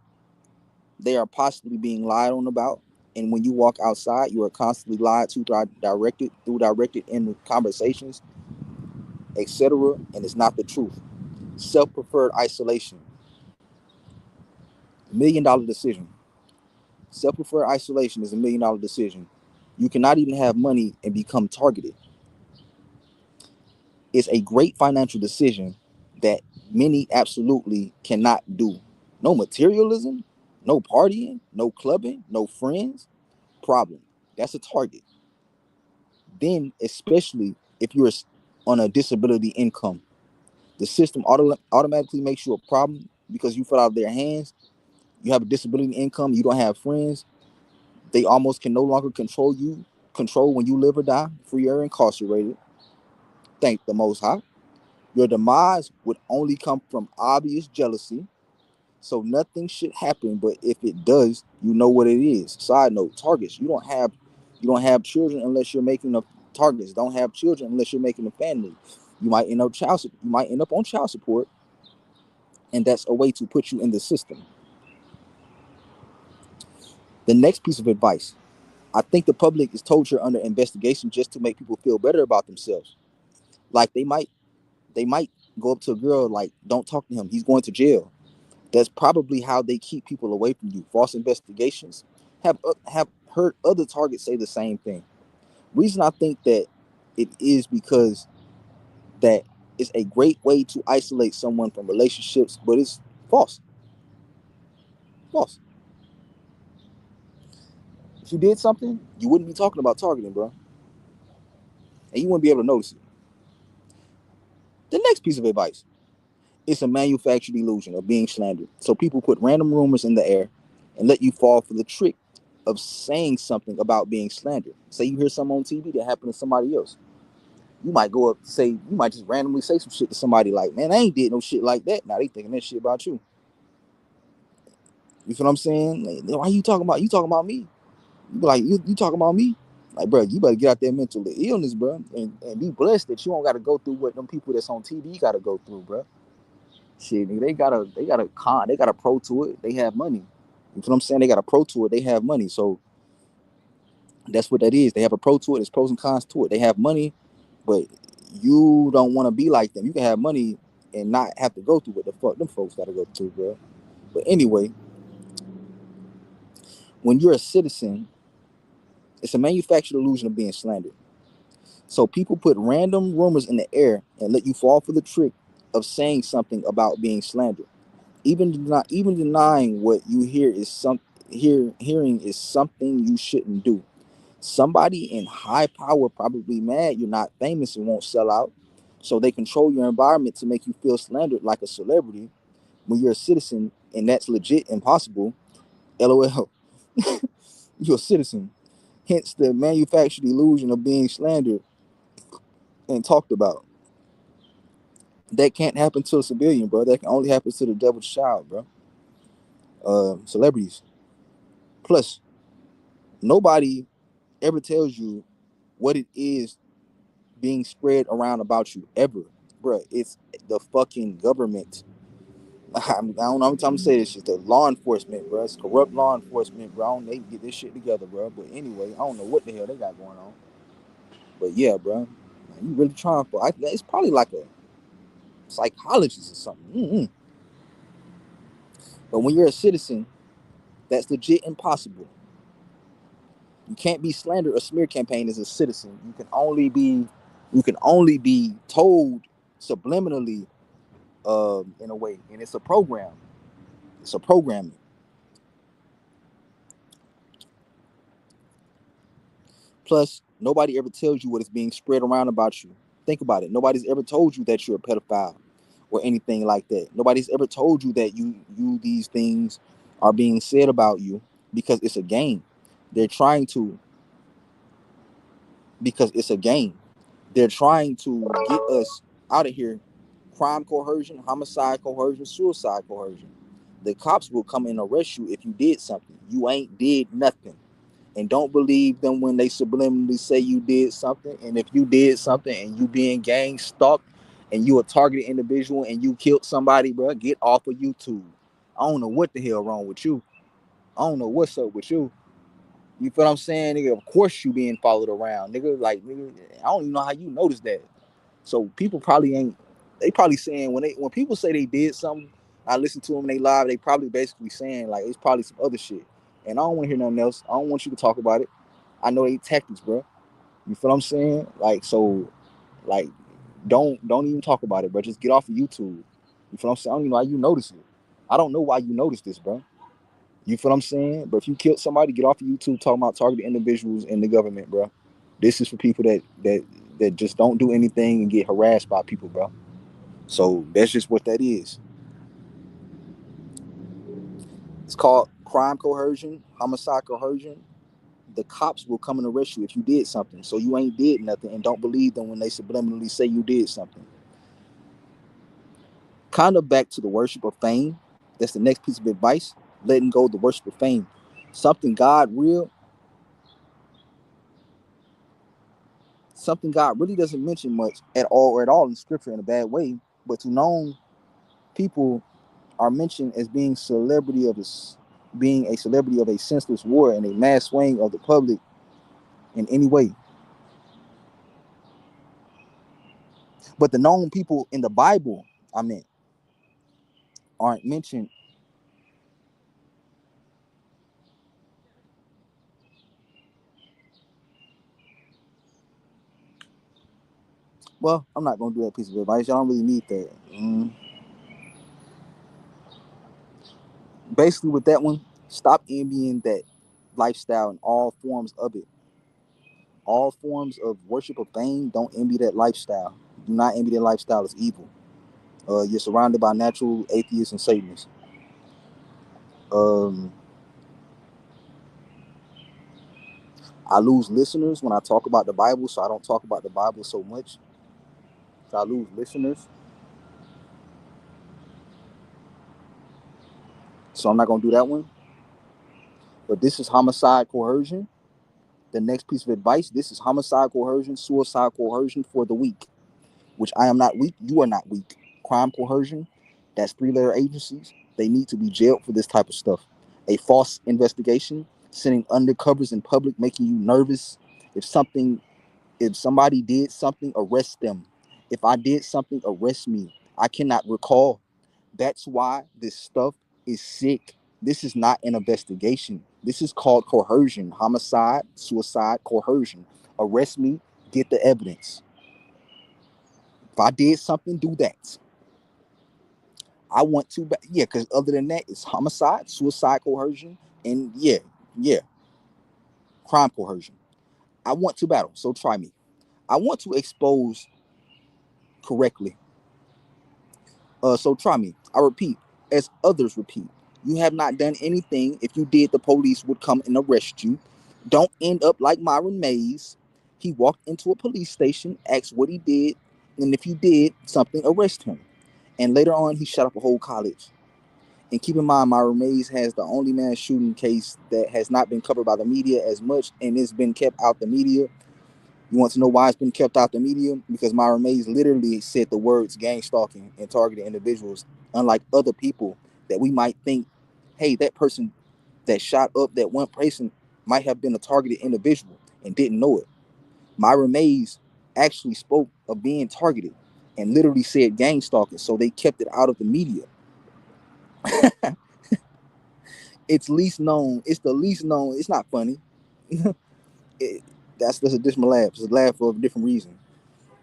they are possibly being lied on about. And when you walk outside, you are constantly lied to directed in conversations, etc. And it's not the truth. Self-preferred isolation. $1 million decision. Self-preferred isolation is $1 million decision. You cannot even have money and become targeted. It's a great financial decision that many absolutely cannot do. No materialism, no partying, no clubbing, no friends. Problem. That's a target. Then, especially if you're on a disability income, the system automatically makes you a problem because you fell out of their hands. You have a disability income, you don't have friends. They almost can no longer control when you live or die, free or incarcerated. Thank the Most High. Your demise would only come from obvious jealousy. So nothing should happen, but if it does, you know what it is. Side note: targets. You don't have children unless you're making a targets. Don't have children unless you're making a family. You might end up on child support, and that's a way to put you in the system. The next piece of advice: I think the public is told you're under investigation just to make people feel better about themselves. Like they might go up to a girl like, "Don't talk to him. He's going to jail." That's probably how they keep people away from you. False investigations. Have heard other targets say the same thing. Reason I think that it is because that is a great way to isolate someone from relationships, but it's false. False. If you did something, you wouldn't be talking about targeting, bro, and you wouldn't be able to notice it. The next piece of advice: it's a manufactured illusion of being slandered. So people put random rumors in the air and let you fall for the trick of saying something about being slandered. Say you hear something on TV that happened to somebody else. You might go up say you might just randomly say some shit to somebody like, "Man, I ain't did no shit like that." Now they thinking that shit about you. You feel what I'm saying? Like, why you talking about me? You be like, you talking about me? Like, bro, you better get out that mental illness, bro, and be blessed that you don't got to go through what them people that's on TV got to go through, bro. Shit, nigga, they got a pro to it. They have money. You feel what I'm saying? They got a pro to it. They have money. So that's what that is. They have a pro to it. There's pros and cons to it. They have money, but you don't want to be like them. You can have money and not have to go through what the fuck them folks got to go through, bro. But anyway, when you're a citizen, it's a manufactured illusion of being slandered. So people put random rumors in the air and let you fall for the trick of saying something about being slandered. Even denying what you hear is hearing is something you shouldn't do. Somebody in high power probably mad you're not famous and won't sell out. So they control your environment to make you feel slandered like a celebrity when you're a citizen, and that's legit impossible. LOL. You're a citizen. Hence the manufactured illusion of being slandered and talked about. That can't happen to a civilian, bro. That can only happen to the devil's child, bro. Celebrities. Plus, nobody ever tells you what it is being spread around about you ever, bro. It's the fucking government. I don't know how many times to say this shit. The law enforcement, bro. It's corrupt law enforcement, bro. I don't, they get this shit together, bro. But anyway, I don't know what the hell they got going on. But yeah, bro. You really trying for? It's probably like a psychologist or something. But when you're a citizen, that's legit impossible. You can't be slandered or smear campaign as a citizen. You can only be told subliminally, in a way, and it's a program. It's a programming. Plus, nobody ever tells you what is being spread around about you. Think about it. Nobody's ever told you that you're a pedophile or anything like that. Nobody's ever told you that you these things are being said about you because it's a game. They're trying to because it's a game. They're trying to get us out of here. Crime coercion, homicide coercion, suicide coercion. The cops will come and arrest you if you did something. You ain't did nothing. And don't believe them when they subliminally say you did something. And if you did something and you being gang stalked and you a targeted individual and you killed somebody, bro, get off of YouTube. I don't know what the hell wrong with you. I don't know what's up with you. You feel what I'm saying, nigga? Of course you being followed around, nigga. Like, nigga, I don't even know how you noticed that. So people probably ain't. They probably saying when people say they did something, I listen to them and they live. They probably basically saying like it's probably some other shit. And I don't want to hear nothing else. I don't want you to talk about it. I know they tactics, bro. You feel what I'm saying? Like so, like don't even talk about it, bro. Just get off of YouTube. You feel what I'm saying? I don't even know how you notice it. I don't know why you notice this, bro. You feel what I'm saying? But if you killed somebody, get off of YouTube talking about targeted individuals in the government, bro. This is for people that just don't do anything and get harassed by people, bro. So that's just what that is. It's called crime coercion, homicide coercion. The cops will come and arrest you if you did something. So you ain't did nothing and don't believe them when they subliminally say you did something. Kind of back to the worship of fame. That's the next piece of advice. Letting go of the worship of fame. Something God real, something God really doesn't mention much at all or at all in scripture in a bad way, but to known people are mentioned as being a celebrity of a senseless war and a mass swaying of the public in any way. But the known people in the Bible, I mean, aren't mentioned. Well, I'm not gonna do that piece of advice. Y'all don't really need that. Basically, with that one, stop envying that lifestyle and all forms of it. All forms of worship of fame, don't envy that lifestyle. Do not envy that lifestyle. It's evil. You're surrounded by natural atheists and Satanists. Um, I lose listeners when I talk about the Bible, so I don't talk about the Bible so much. So I lose listeners, so I'm not gonna do that one. But this is homicide coercion. The next piece of advice: this is homicide coercion, suicide coercion for the weak. Which I am not weak. You are not weak. Crime coercion. That's three-letter agencies. They need to be jailed for this type of stuff. A false investigation, sending undercovers in public, making you nervous. If somebody did something, arrest them. If I did something, arrest me. I cannot recall. That's why this stuff is sick. This is not an investigation. This is called coercion, homicide, suicide, coercion. Arrest me, get the evidence. If I did something, do that. I want to, yeah, because other than that, it's homicide, suicide, coercion, and yeah, crime coercion. I want to battle, so try me. I want to expose correctly, so try me. I repeat, as others repeat. You have not done anything. If you did, the police would come and arrest you. Don't end up like Myron Mays. He walked into a police station, asked what he did, and if he did something, arrest him. And later on, he shot up a whole college. And keep in mind, Myron Mays has the only mass shooting case that has not been covered by the media as much, and it's been kept out the media. You want to know why it's been kept out the media? Because Myra Mays literally said the words gang stalking and targeted individuals, unlike other people that we might think, hey, that person that shot up that one person might have been a targeted individual and didn't know it. Myra Mays actually spoke of being targeted and literally said gang stalking, so they kept it out of the media. It's least known. It's the least known. It's not funny. it, that's a different laugh. It's a laugh for a different reason.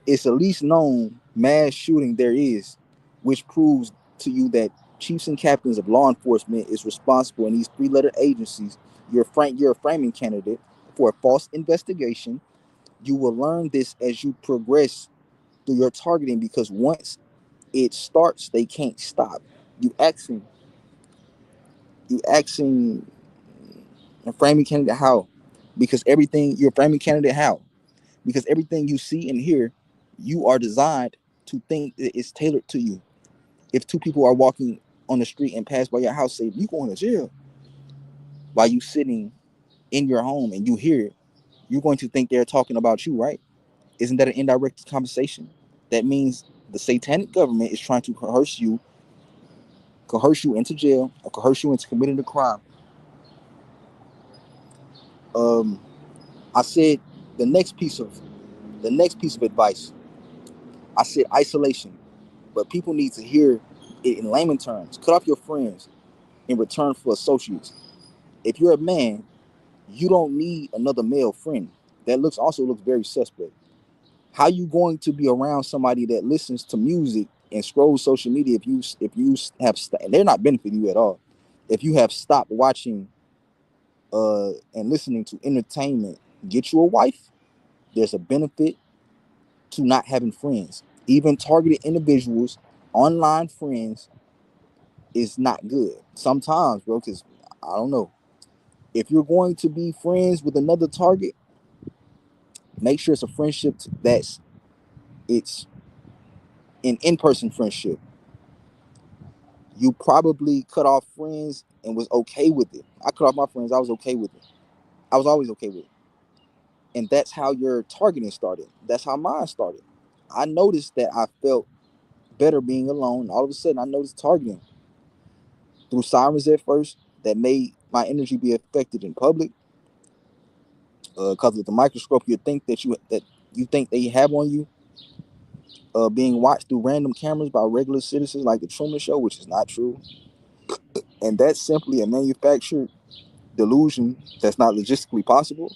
It's the least known mass shooting there is, which proves to you that chiefs and captains of law enforcement is responsible in these three-letter agencies. You're a framing candidate for a false investigation. You will learn this as you progress through your targeting because once it starts, they can't stop. You asking, you asking a framing candidate how? Because everything you're a framing candidate how? Because everything you see and hear, you are designed to think that it's tailored to you. If two people are walking on the street and pass by your house, say you going to jail while you sitting in your home and you hear it, you're going to think they're talking about you, right? Isn't that an indirect conversation? That means the satanic government is trying to coerce you into jail, or coerce you into committing a crime. Um, I said the next piece of the next piece of advice. I said isolation, but people need to hear it in layman terms. Cut off your friends in return for associates. If you're a man, you don't need another male friend. That looks very suspect. How you going to be around somebody that listens to music and scrolls social media if you have and they're not benefiting you at all. If you have stopped watching and listening to entertainment, get you a wife. There's a benefit to not having friends. Even targeted individuals, online friends is not good sometimes, bro. Because I don't know if you're going to be friends with another target, make sure it's a friendship it's an in-person friendship. You probably cut off friends and was okay with it. I cut off my friends. I was okay with it. I was always okay with it. And that's how your targeting started. That's how mine started. I noticed that I felt better being alone. All of a sudden, I noticed targeting through sirens at first that made my energy be affected in public. Because with the microscope, you think they have on you, being watched through random cameras by regular citizens like the Truman Show, which is not true. And that's simply a manufactured delusion that's not logistically possible.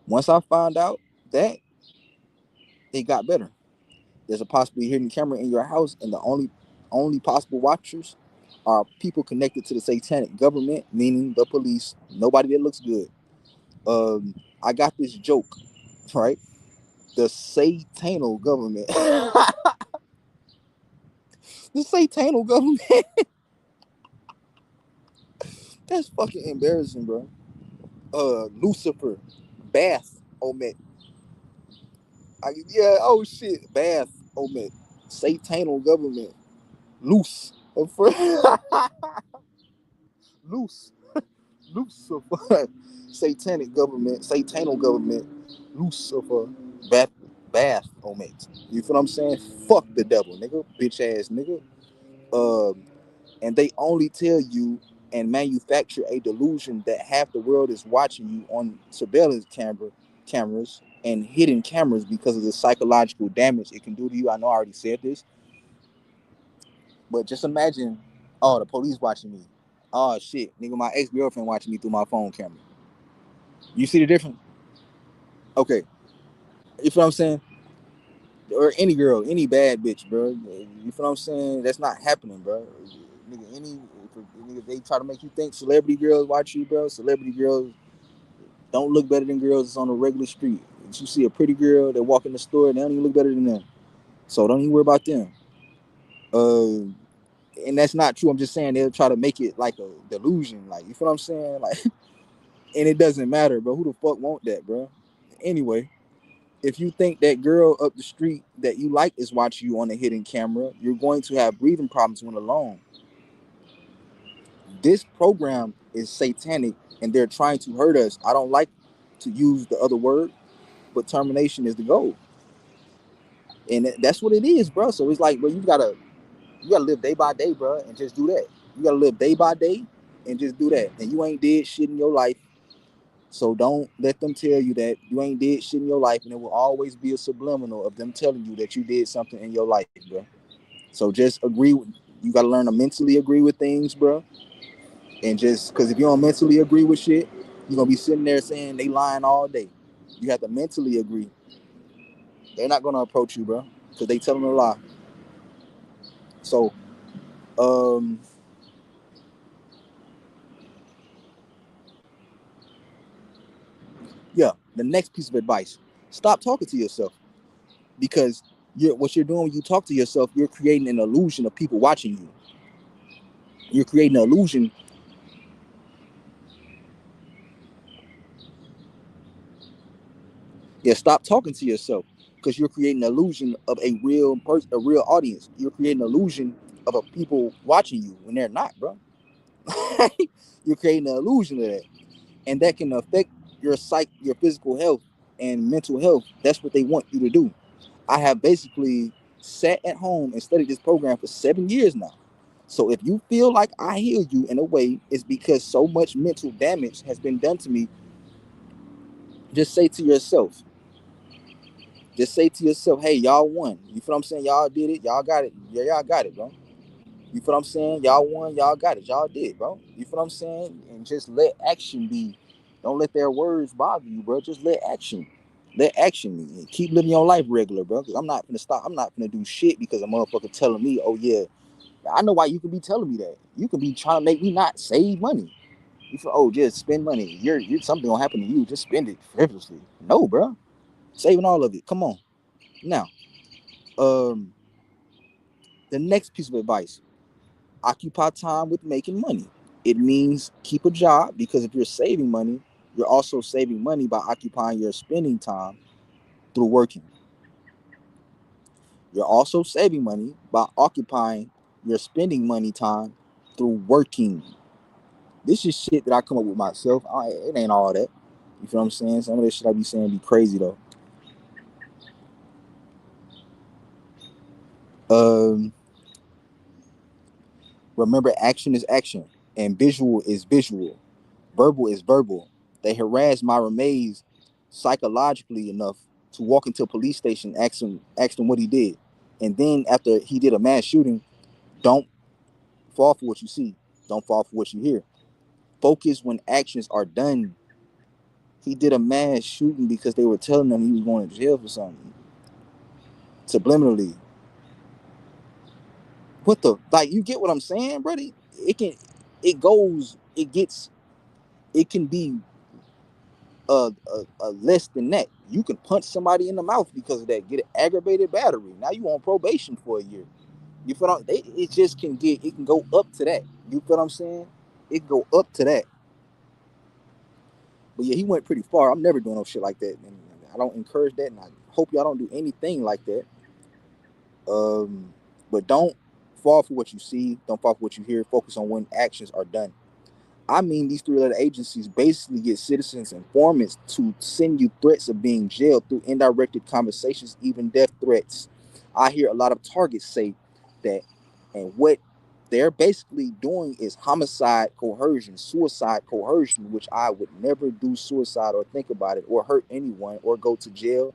Once I found out that, it got better. There's a possibly hidden camera in your house, and the only possible watchers are people connected to the satanic government, meaning the police. Nobody that looks good. I got this joke, right? The satano government. The satano government. That's fucking embarrassing, bro. Lucifer, Bath Omet. Yeah, oh shit, Bath Omet. Satano government. Loose. Loose. Lucifer. Satanic government. Satano government. Lucifer. Bath. Bath Omet. You feel what I'm saying? Fuck the devil, nigga. Bitch ass nigga. Um, and they only tell you and manufacture a delusion that half the world is watching you on surveillance cameras and hidden cameras because of the psychological damage it can do to you. I know I already said this, but just imagine, oh, the police watching me. Oh shit, nigga, my ex-girlfriend watching me through my phone camera. You see the difference? Okay, you feel what I'm saying? Or any girl, any bad bitch, bro. You feel what I'm saying? That's not happening, bro. Nigga, nigga, they try to make you think celebrity girls watch you, bro. Celebrity girls don't look better than girls that's on the regular street. If you see a pretty girl that walk in the store, they don't even look better than them. So don't even worry about them. Uh, and that's not true. I'm just saying they'll try to make it like a delusion. Like, you feel what I'm saying? Like, and it doesn't matter, bro. Who the fuck want that, bro? Anyway, if you think that girl up the street that you like is watching you on a hidden camera, you're going to have breathing problems when alone. This program is satanic and they're trying to hurt us. I don't like to use the other word, but termination is the goal. And that's what it is, bro. So it's like, bro, you gotta live day by day, bro, and just do that. You gotta live day by day and just do that. And you ain't did shit in your life. So don't let them tell you that you ain't did shit in your life, and it will always be a subliminal of them telling you that you did something in your life, bro. So just agree. You gotta learn to mentally agree with things, bro. And just because if you don't mentally agree with shit, you're gonna be sitting there saying they lying all day. You have to mentally agree. They're not gonna approach you, bro, because they telling a lie. So, um, yeah. The next piece of advice: stop talking to yourself because what you're doing when you talk to yourself, you're creating an illusion of people watching you. You're creating an illusion. Yeah, stop talking to yourself because you're creating an illusion of a real person, a real audience. You're creating an illusion of a people watching you when they're not, bro. You're creating an illusion of that, and that can affect your your physical health and mental health. That's what they want you to do. I have basically sat at home and studied this program for 7 years now. So if you feel like I heal you in a way, it's because so much mental damage has been done to me. Just say to yourself, just say to yourself, hey, y'all won. You feel what I'm saying? Y'all did it. Y'all got it. Yeah, y'all got it, bro. You feel what I'm saying? Y'all won. Y'all got it. Y'all did, bro. You feel what I'm saying? And just let action be. Don't let their words bother you, bro. Just let action. Let action be. And keep living your life regular, bro. Because I'm not gonna stop. I'm not gonna do shit because a motherfucker telling me, oh yeah, I know why you can be telling me that. You can be trying to make me not save money. You feel, oh, just spend money. You're something gonna happen to you. Just spend it frivolously. No, bro. Saving all of it. Come on. Now, um, the next piece of advice: occupy time with making money. It means keep a job because if you're saving money, you're also saving money by occupying your spending time through working. You're also saving money by occupying your spending money time through working. This is shit that I come up with myself. It ain't all that. You feel what I'm saying? Some of this shit I be saying be crazy though. Um, Remember, action is action, and visual is visual. Verbal is verbal. They harassed Myra Mays psychologically enough to walk into a police station, ask him what he did, and then after he did a mass shooting, don't fall for what you see. Don't fall for what you hear. Focus when actions are done. He did a mass shooting because they were telling him he was going to jail for something. Subliminally. What the like? You get what I'm saying, buddy? It can, it goes, it gets, it can be less than that. You can punch somebody in the mouth because of that. Get an aggravated battery. Now you on probation for a year. You feel what it just can get. It can go up to that. You feel what I'm saying? It can go up to that. But yeah, he went pretty far. I'm never doing no shit like that, and I don't encourage that. And I hope y'all don't do anything like that. Um, but don't fall for what you see. Don't fall for what you hear. Focus on when actions are done. I mean, these three-letter agencies basically get citizens informants to send you threats of being jailed through indirected conversations, even death threats. I hear a lot of targets say that, and what they're basically doing is homicide coercion, suicide coercion, which I would never do suicide or think about it or hurt anyone or go to jail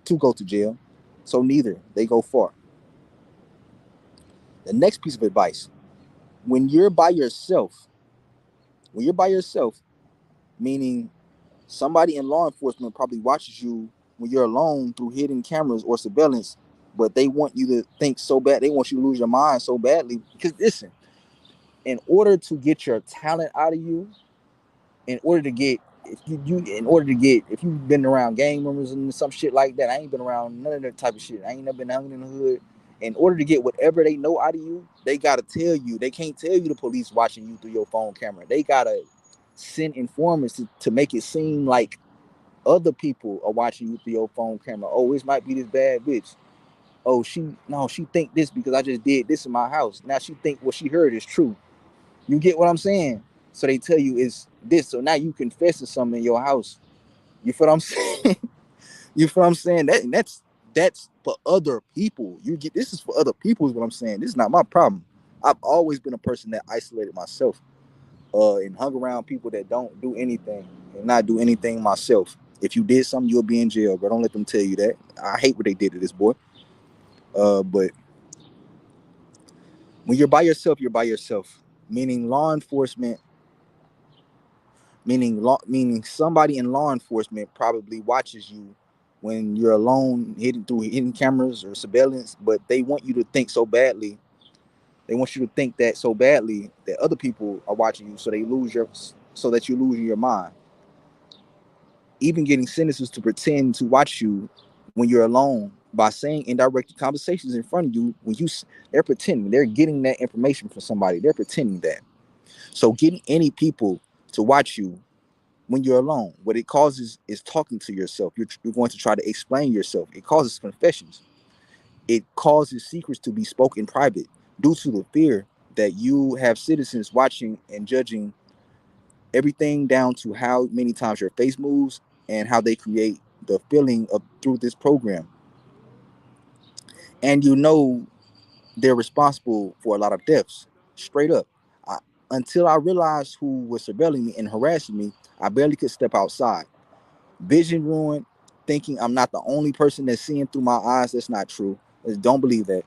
to go to jail. So neither. They go far. The next piece of advice: when you're by yourself, when you're by yourself, meaning somebody in law enforcement probably watches you when you're alone through hidden cameras or surveillance, but they want you to think so bad, they want you to lose your mind so badly. Because listen, in order to get your talent out of you, in order to get in order to get if you've been around gang members and some shit like that, I ain't been around none of that type of shit. I ain't never been hung in the hood. In order to get whatever they know out of you, they gotta tell you. They can't tell you the police watching you through your phone camera. They gotta send informants to make it seem like other people are watching you through your phone camera. Oh, this might be this bad bitch. Oh, she think this because I just did this in my house. Now she think what she heard is true. You get what I'm saying? So they tell you it's this. So now you confess to something in your house. You feel what I'm saying? You feel what I'm saying? That's for other people. You get this is for other people is what I'm saying. This is not my problem. I've always been a person that isolated myself, and hung around people that don't do anything and not do anything myself. If you did something, you'll be in jail, bro. Don't let them tell you that. I hate what they did to this boy. But when you're by yourself, you're by yourself. Meaning law enforcement, meaning somebody in law enforcement probably watches you when you're alone, hidden through hidden cameras or surveillance. But they want you to think so badly. They want you to think that so badly that other people are watching you, so that you lose your mind. Even getting sentences to pretend to watch you when you're alone by saying indirect conversations in front of you when they're pretending they're getting that information from somebody. They're pretending that. So getting any people to watch you when you're alone, what it causes is talking to yourself. You're going to try to explain yourself. It causes confessions. It causes secrets to be spoken in private due to the fear that you have citizens watching and judging everything down to how many times your face moves and how they create the feeling of through this program. And you know they're responsible for a lot of deaths. Straight up. I, until I realized who was surveilling me and harassing me, I barely could step outside. Vision ruined, thinking I'm not the only person that's seeing through my eyes. That's not true. Don't believe that.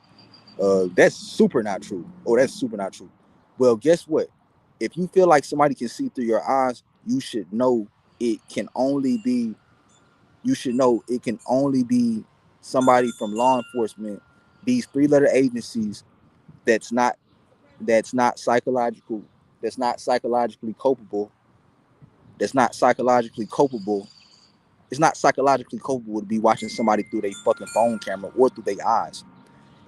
That's super not true. Oh, that's super not true. Well, guess what? If you feel like somebody can see through your eyes, you should know it can only be. You should know it can only be somebody from law enforcement. These three-letter agencies. That's not. That's not psychological. That's not psychologically culpable. That's not psychologically culpable. It's not psychologically culpable to be watching somebody through their fucking phone camera or through their eyes.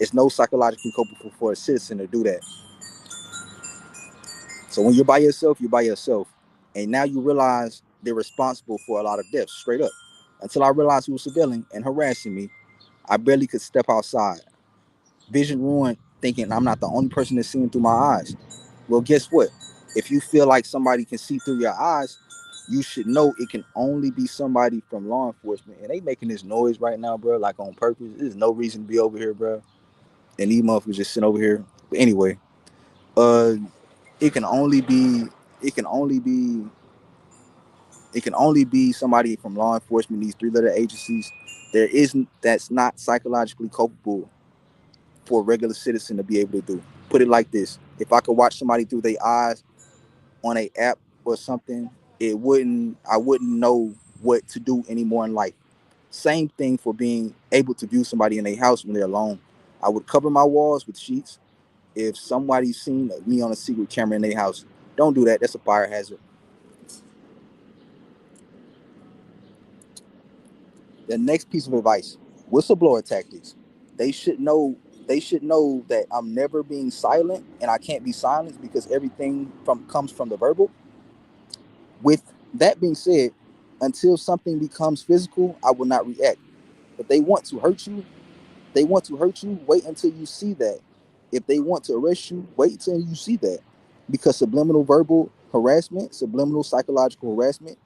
It's no psychologically culpable for a citizen to do that. So when you're by yourself, you're by yourself. And now you realize they're responsible for a lot of deaths, straight up. Until I realized who was surveilling and harassing me, I barely could step outside. Vision ruined, thinking I'm not the only person that's seeing through my eyes. Well, guess what? If you feel like somebody can see through your eyes, you should know it can only be somebody from law enforcement. And they making this noise right now, bro, like on purpose. There's no reason to be over here, bro. And these motherfuckers just sitting over here. But anyway, uh, it can only be, it can only be, it can only be somebody from law enforcement. These three-letter agencies. There isn't that's not psychologically culpable for a regular citizen to be able to do. Put it like this: if I could watch somebody through their eyes on a app or something, I wouldn't know what to do anymore in life. Same thing for being able to view somebody in their house when they're alone. I would cover my walls with sheets. If somebody's seen me on a secret camera in their house, don't do that. That's a fire hazard. The next piece of advice: whistleblower tactics. They should know. They should know that I'm never being silent, and I can't be silenced because everything from comes from the verbal. With that being said, until something becomes physical, I will not react. If they want to hurt you, they want to hurt you, wait until you see that. If they want to arrest you, wait until you see that. Because subliminal verbal harassment, subliminal psychological harassment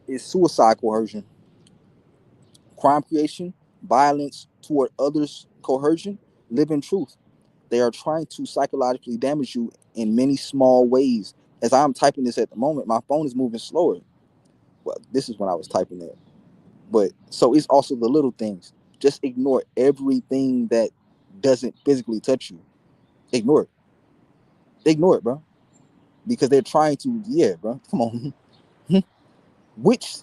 is suicide coercion. Crime creation, violence toward others, coercion, living truth. They are trying to psychologically damage you in many small ways. As I'm typing this at the moment, my phone is moving slower. Well, this is when I was typing that. But so it's also the little things. Just ignore everything that doesn't physically touch you. Ignore it. Ignore it, bro. Because they're trying to, yeah, bro. Come on. Which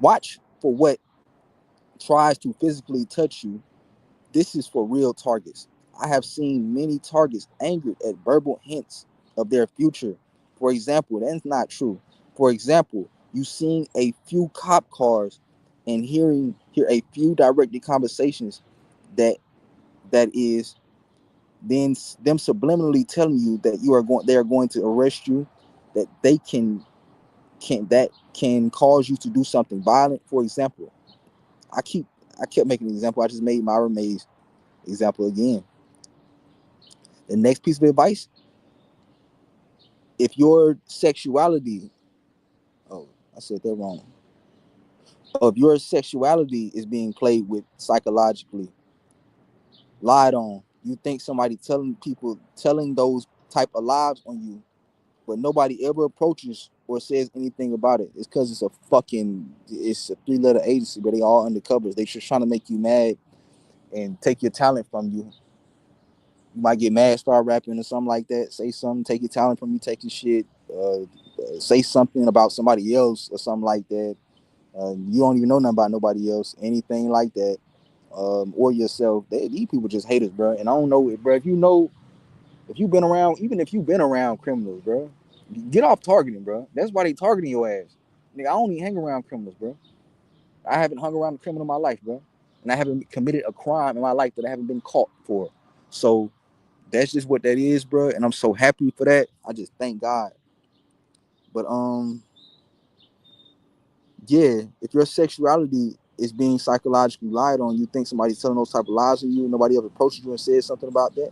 watch for what tries to physically touch you. This is for real targets. I have seen many targets angered at verbal hints of their future. For example, that's not true. For example, you seeing a few cop cars and hear a few directed conversations that is then them subliminally telling you that they are going to arrest you, that they can cause you to do something violent. For example, I keep I kept making an example. I just made Myra Mays example again. The next piece of advice: if your sexuality, oh, I said that wrong. If your sexuality is being played with psychologically, lied on, you think somebody telling those type of lies on you, but nobody ever approaches or says anything about it. It's because it's a 3-letter agency, but they all undercovers. They just trying to make you mad and take your talent from you. You might get mad, start rapping or something like that. Say something, take your talent from you, take your shit. Say something about somebody else or something like that. You don't even know nothing about nobody else, anything like that, or yourself. These people just hate us, bro. And I don't know, bro. If you've been around, even if you've been around criminals, bro, get off targeting, bro. That's why they targeting your ass. Nigga, I don't even hang around criminals, bro. I haven't hung around a criminal in my life, bro, and I haven't committed a crime in my life that I haven't been caught for. So that's just what that is, bro. And I'm so happy for that. I just thank God. But yeah, if your sexuality is being psychologically lied on, you think somebody's telling those type of lies on you, nobody ever approaches you and says something about that.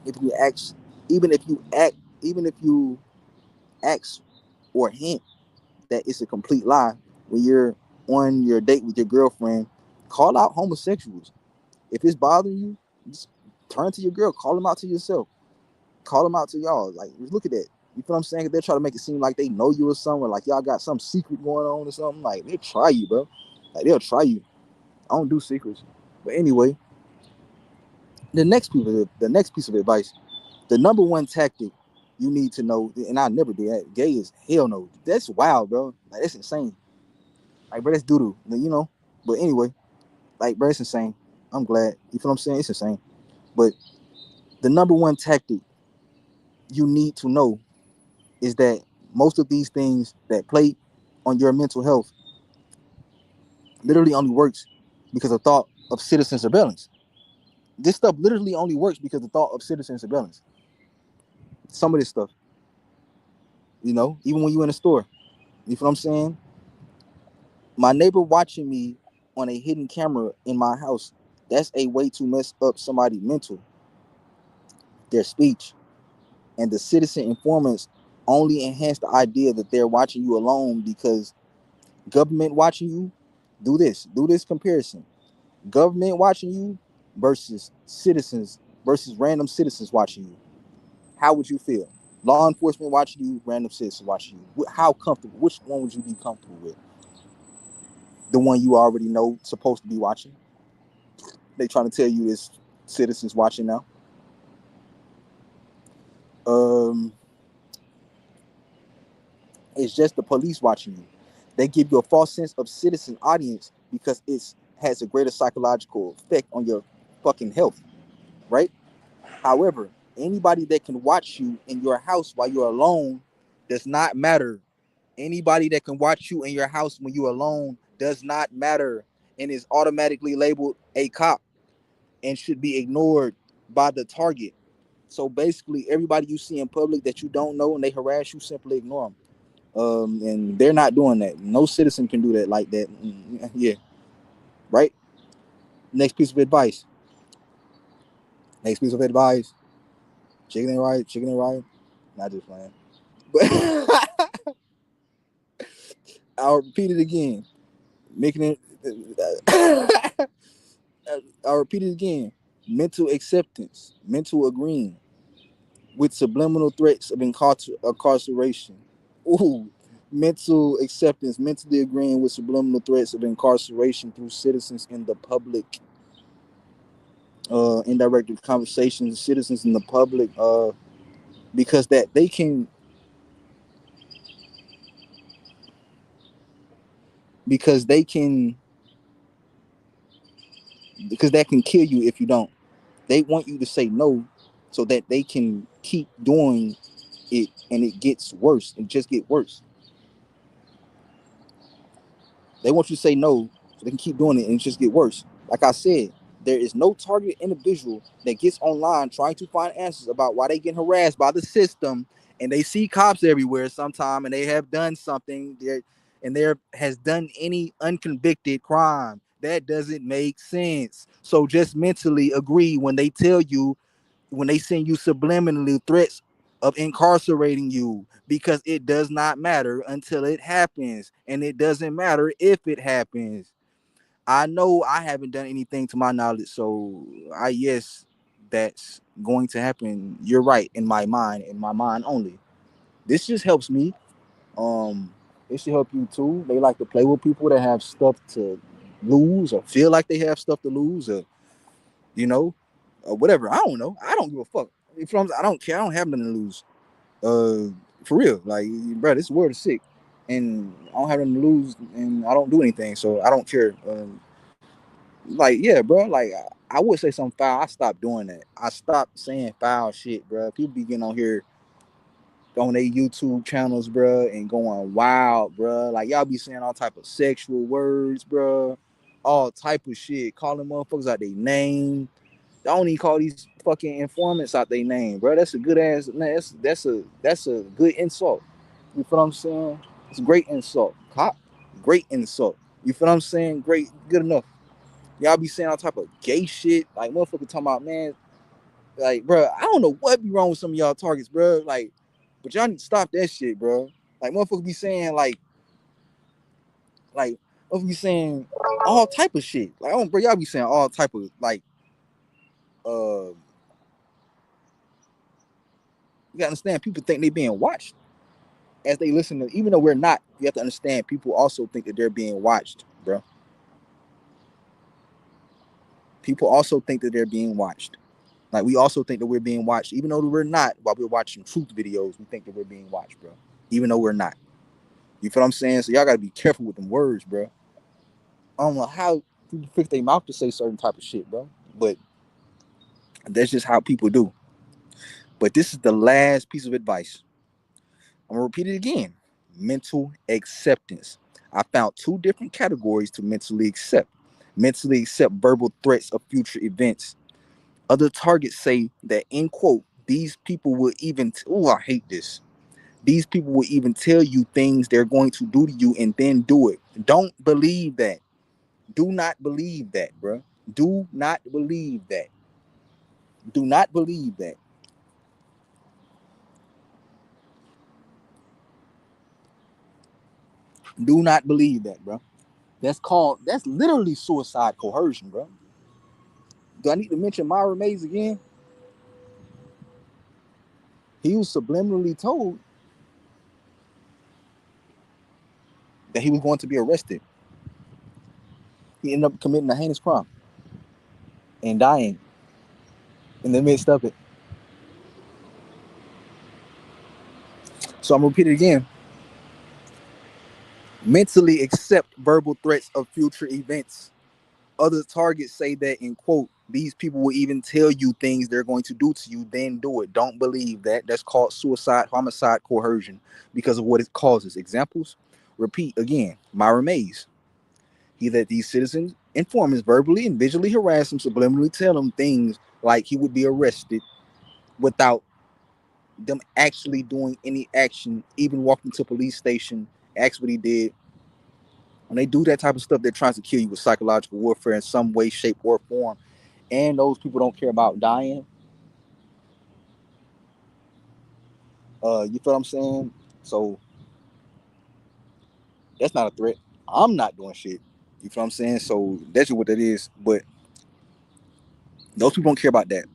If you act, even if you act, even if you ask or hint that it's a complete lie, when you're on your date with your girlfriend, call out homosexuals. If it's bothering you, just turn to your girl, call them out to yourself, call them out to y'all. Like, look at that. You feel what I'm saying? They're trying to make it seem like they know you or something, like y'all got some secret going on or something. Like, they'll try you, bro. Like, they'll try you. I don't do secrets. But anyway, the next piece of advice, the number one tactic you need to know, and I never do that. Gay is hell no. That's wild, bro. Like, that's insane. Like, bro, that's doo doo. You know. But anyway, like, bro, it's insane. I'm glad. You feel what I'm saying? It's insane. But the number one tactic you need to know is that most of these things that play on your mental health literally only works because of thought of citizen surveillance. This stuff literally only works because of thought of citizen surveillance. Some of this stuff, even when you're in a store, you feel what I'm saying? My neighbor watching me on a hidden camera in my house, that's a way to mess up somebody's mental, their speech. And the citizen informants only enhance the idea that they're watching you alone because government watching you, do this comparison. Government watching you versus random citizens watching you. How would you feel? Law enforcement watching you, random citizens watching you. How comfortable? Which one would you be comfortable with? The one you already know supposed to be watching. They trying to tell you this citizens watching now. Um, it's just the police watching you. They give you a false sense of citizen audience because it has a greater psychological effect on your fucking health, right? However, anybody that can watch you in your house while you're alone does not matter. Anybody that can watch you in your house when you're alone does not matter and is automatically labeled a cop and should be ignored by the target. So basically, everybody you see in public that you don't know and they harass you, simply ignore them. And they're not doing that. No citizen can do that like that. Yeah, right. Next piece of advice. Next piece of advice. Chicken and rice. Chicken and rice. Not just playing. But I'll repeat it again. Making it. I'll repeat it again. mental acceptance, mental agreeing with subliminal threats of incarceration. Ooh, mental acceptance, mentally agreeing with subliminal threats of incarceration through citizens in the public, indirect conversations, citizens in the public, because that they can, because they can, because that can kill you if you don't. They want you to say no, so that they can keep doing it, and it gets worse and just get worse. They want you to say no so they can keep doing it and just get worse. Like I said, there is no targeted individual that gets online trying to find answers about why they get harassed by the system, and they see cops everywhere sometime, and they have done something there, and there has done any unconvicted crime. That doesn't make sense. So just mentally agree when they tell you, when they send you subliminally threats of incarcerating you, because it does not matter until it happens, and it doesn't matter if it happens. I know I haven't done anything to my knowledge, so I yes, that's going to happen. You're right, in my mind only. This just helps me. Um, it should help you too. They like to play with people that have stuff to lose or feel like they have stuff to lose, or you know, or whatever. I don't know. I don't give a fuck. If I don't care. I don't have nothing to lose. For real. Like, bro, this world is sick, and I don't have nothing to lose, and I don't do anything, so I don't care. Like, yeah, bro. Like, I would say something foul. I stopped doing that. I stopped saying foul shit, bro. People be getting on here on their YouTube channels, bro, and going wild, bro. Like, y'all be saying all type of sexual words, bro. All type of shit, calling motherfuckers out their name. Don't even call these fucking informants out their name, bro. That's a good ass man. That's a good insult. You feel what I'm saying? It's a great insult. Cop, great insult. You feel what I'm saying? Great, good enough. Y'all be saying all type of gay shit, like motherfucker talking about, man, like, bro, I don't know what be wrong with some of y'all targets, bro. Like, but y'all need to stop that shit, bro. Like, motherfucker be saying like motherfucker be saying all type of shit. Like, bro, y'all be saying all type of like, you gotta understand, people think they being watched as they listen to, even though we're not. You have to understand, people also think that they're being watched, bro. People also think that they're being watched. Like, we also think that we're being watched, even though we're not. While we're watching truth videos, we think that we're being watched, bro. Even though we're not. You feel what I'm saying? So y'all gotta be careful with them words, bro. I don't know how people fix their mouth to say certain type of shit, bro. But that's just how people do. But this is the last piece of advice. I'm gonna repeat it again. Mental acceptance. I found two different categories to mentally accept. Mentally accept verbal threats of future events. Other targets say that, in quote, these people will even, oh, I hate this. These people will even tell you things they're going to do to you and then do it. Don't believe that. Do not believe that, bro. Do not believe that. Do not believe that. Do not believe that, bro. That's literally suicide coercion, bro. Do I need to mention Myra Mays again? He was subliminally told that he was going to be arrested. He ended up committing a heinous crime and dying in the midst of it. So I'm gonna repeat it again. Mentally accept verbal threats of future events. Other targets say that, in quote, these people will even tell you things they're going to do to you, then do it. Don't believe that. That's called suicide, homicide, coercion because of what it causes. Examples? Repeat again. Myra Mays. He let these citizens informants verbally and visually harass him, subliminally tell him things like he would be arrested without them actually doing any action, even walking to a police station, ask what he did. When they do that type of stuff, they're trying to kill you with psychological warfare in some way, shape, or form. And those people don't care about dying. You feel what I'm saying? So that's not a threat. I'm not doing shit. You feel what I'm saying? So that's just what that is. But Those people don't care about that.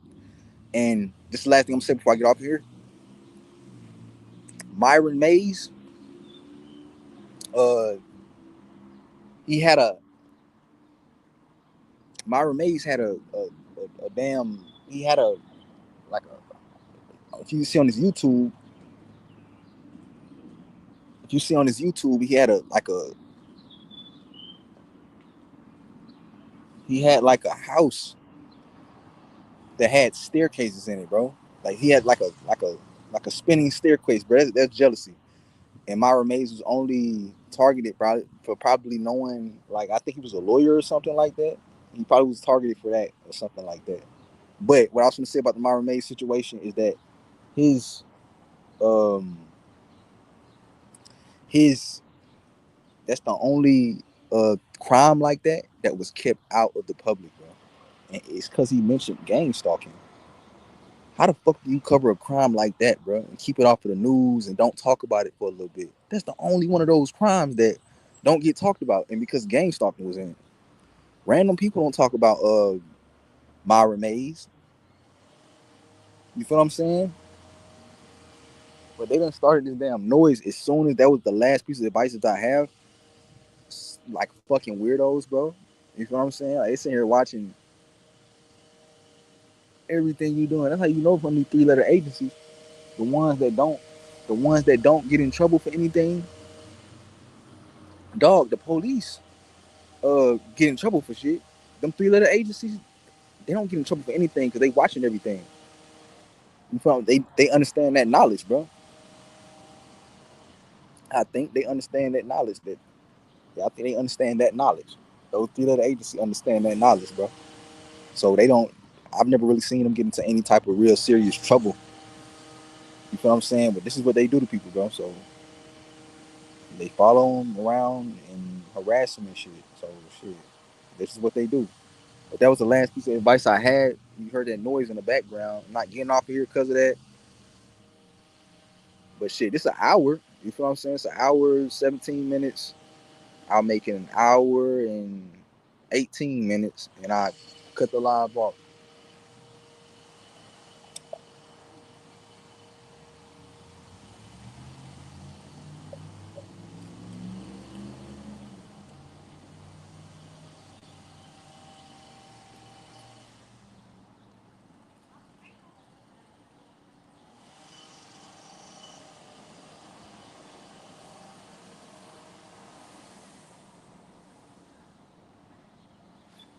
And this is the last thing I'm gonna say before I get off of here. Myron Mays, uh, he had a Myron Mays had a damn he had a like a if you see on his YouTube if you see on his YouTube he had a like a he had like a house that had staircases in it, bro. Like he had like a spinning staircase, bro. That's jealousy. And Myra Mays was only targeted probably knowing, like, I think he was a lawyer or something like that. He probably was targeted for that or something like that. But what I was going to say about the Myra Mays situation is that his um his that's the only crime like that was kept out of the public, bro. And it's because he mentioned gang stalking. How the fuck do you cover a crime like that, bro, and keep it off of the news and don't talk about it for a little bit? That's the only one of those crimes that don't get talked about, and because gang stalking was in it. Random people don't talk about Myra Mays. You feel what I'm saying? But they done started this damn noise as soon as that was the last piece of advice that I have. Like fucking weirdos, bro. You feel what I'm saying? Like they sitting here watching everything you doing. That's how you know from these three-letter agencies, the ones that don't, the ones that don't get in trouble for anything. Dog, the police get in trouble for shit. Them three-letter agencies, they don't get in trouble for anything because they watching everything. You feel me? They understand that knowledge, bro. I think they understand that knowledge. I think they understand that knowledge. Those three-letter agencies understand that knowledge, bro. So they don't. I've never really seen them get into any type of real serious trouble. You feel what I'm saying? But this is what they do to people, bro. So they follow them around and harass them and shit. So shit, this is what they do. But that was the last piece of advice I had. You heard that noise in the background. I'm not getting off of here because of that. But shit, this is an hour. You feel what I'm saying? It's an hour, 17 minutes. I'll make it an hour and 18 minutes, and I cut the live off.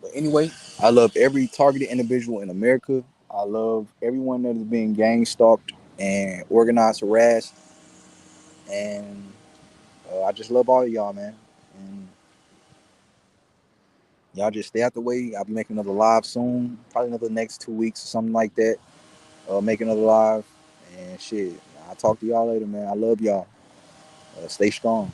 But anyway, I love every targeted individual in America. I love everyone that is being gang stalked and organized harassed. And I just love all of y'all, man. And y'all just stay out the way. I'll be making another live soon, probably another next 2 weeks or something like that. Make another live. And shit, I'll talk to y'all later, man. I love y'all. Stay strong.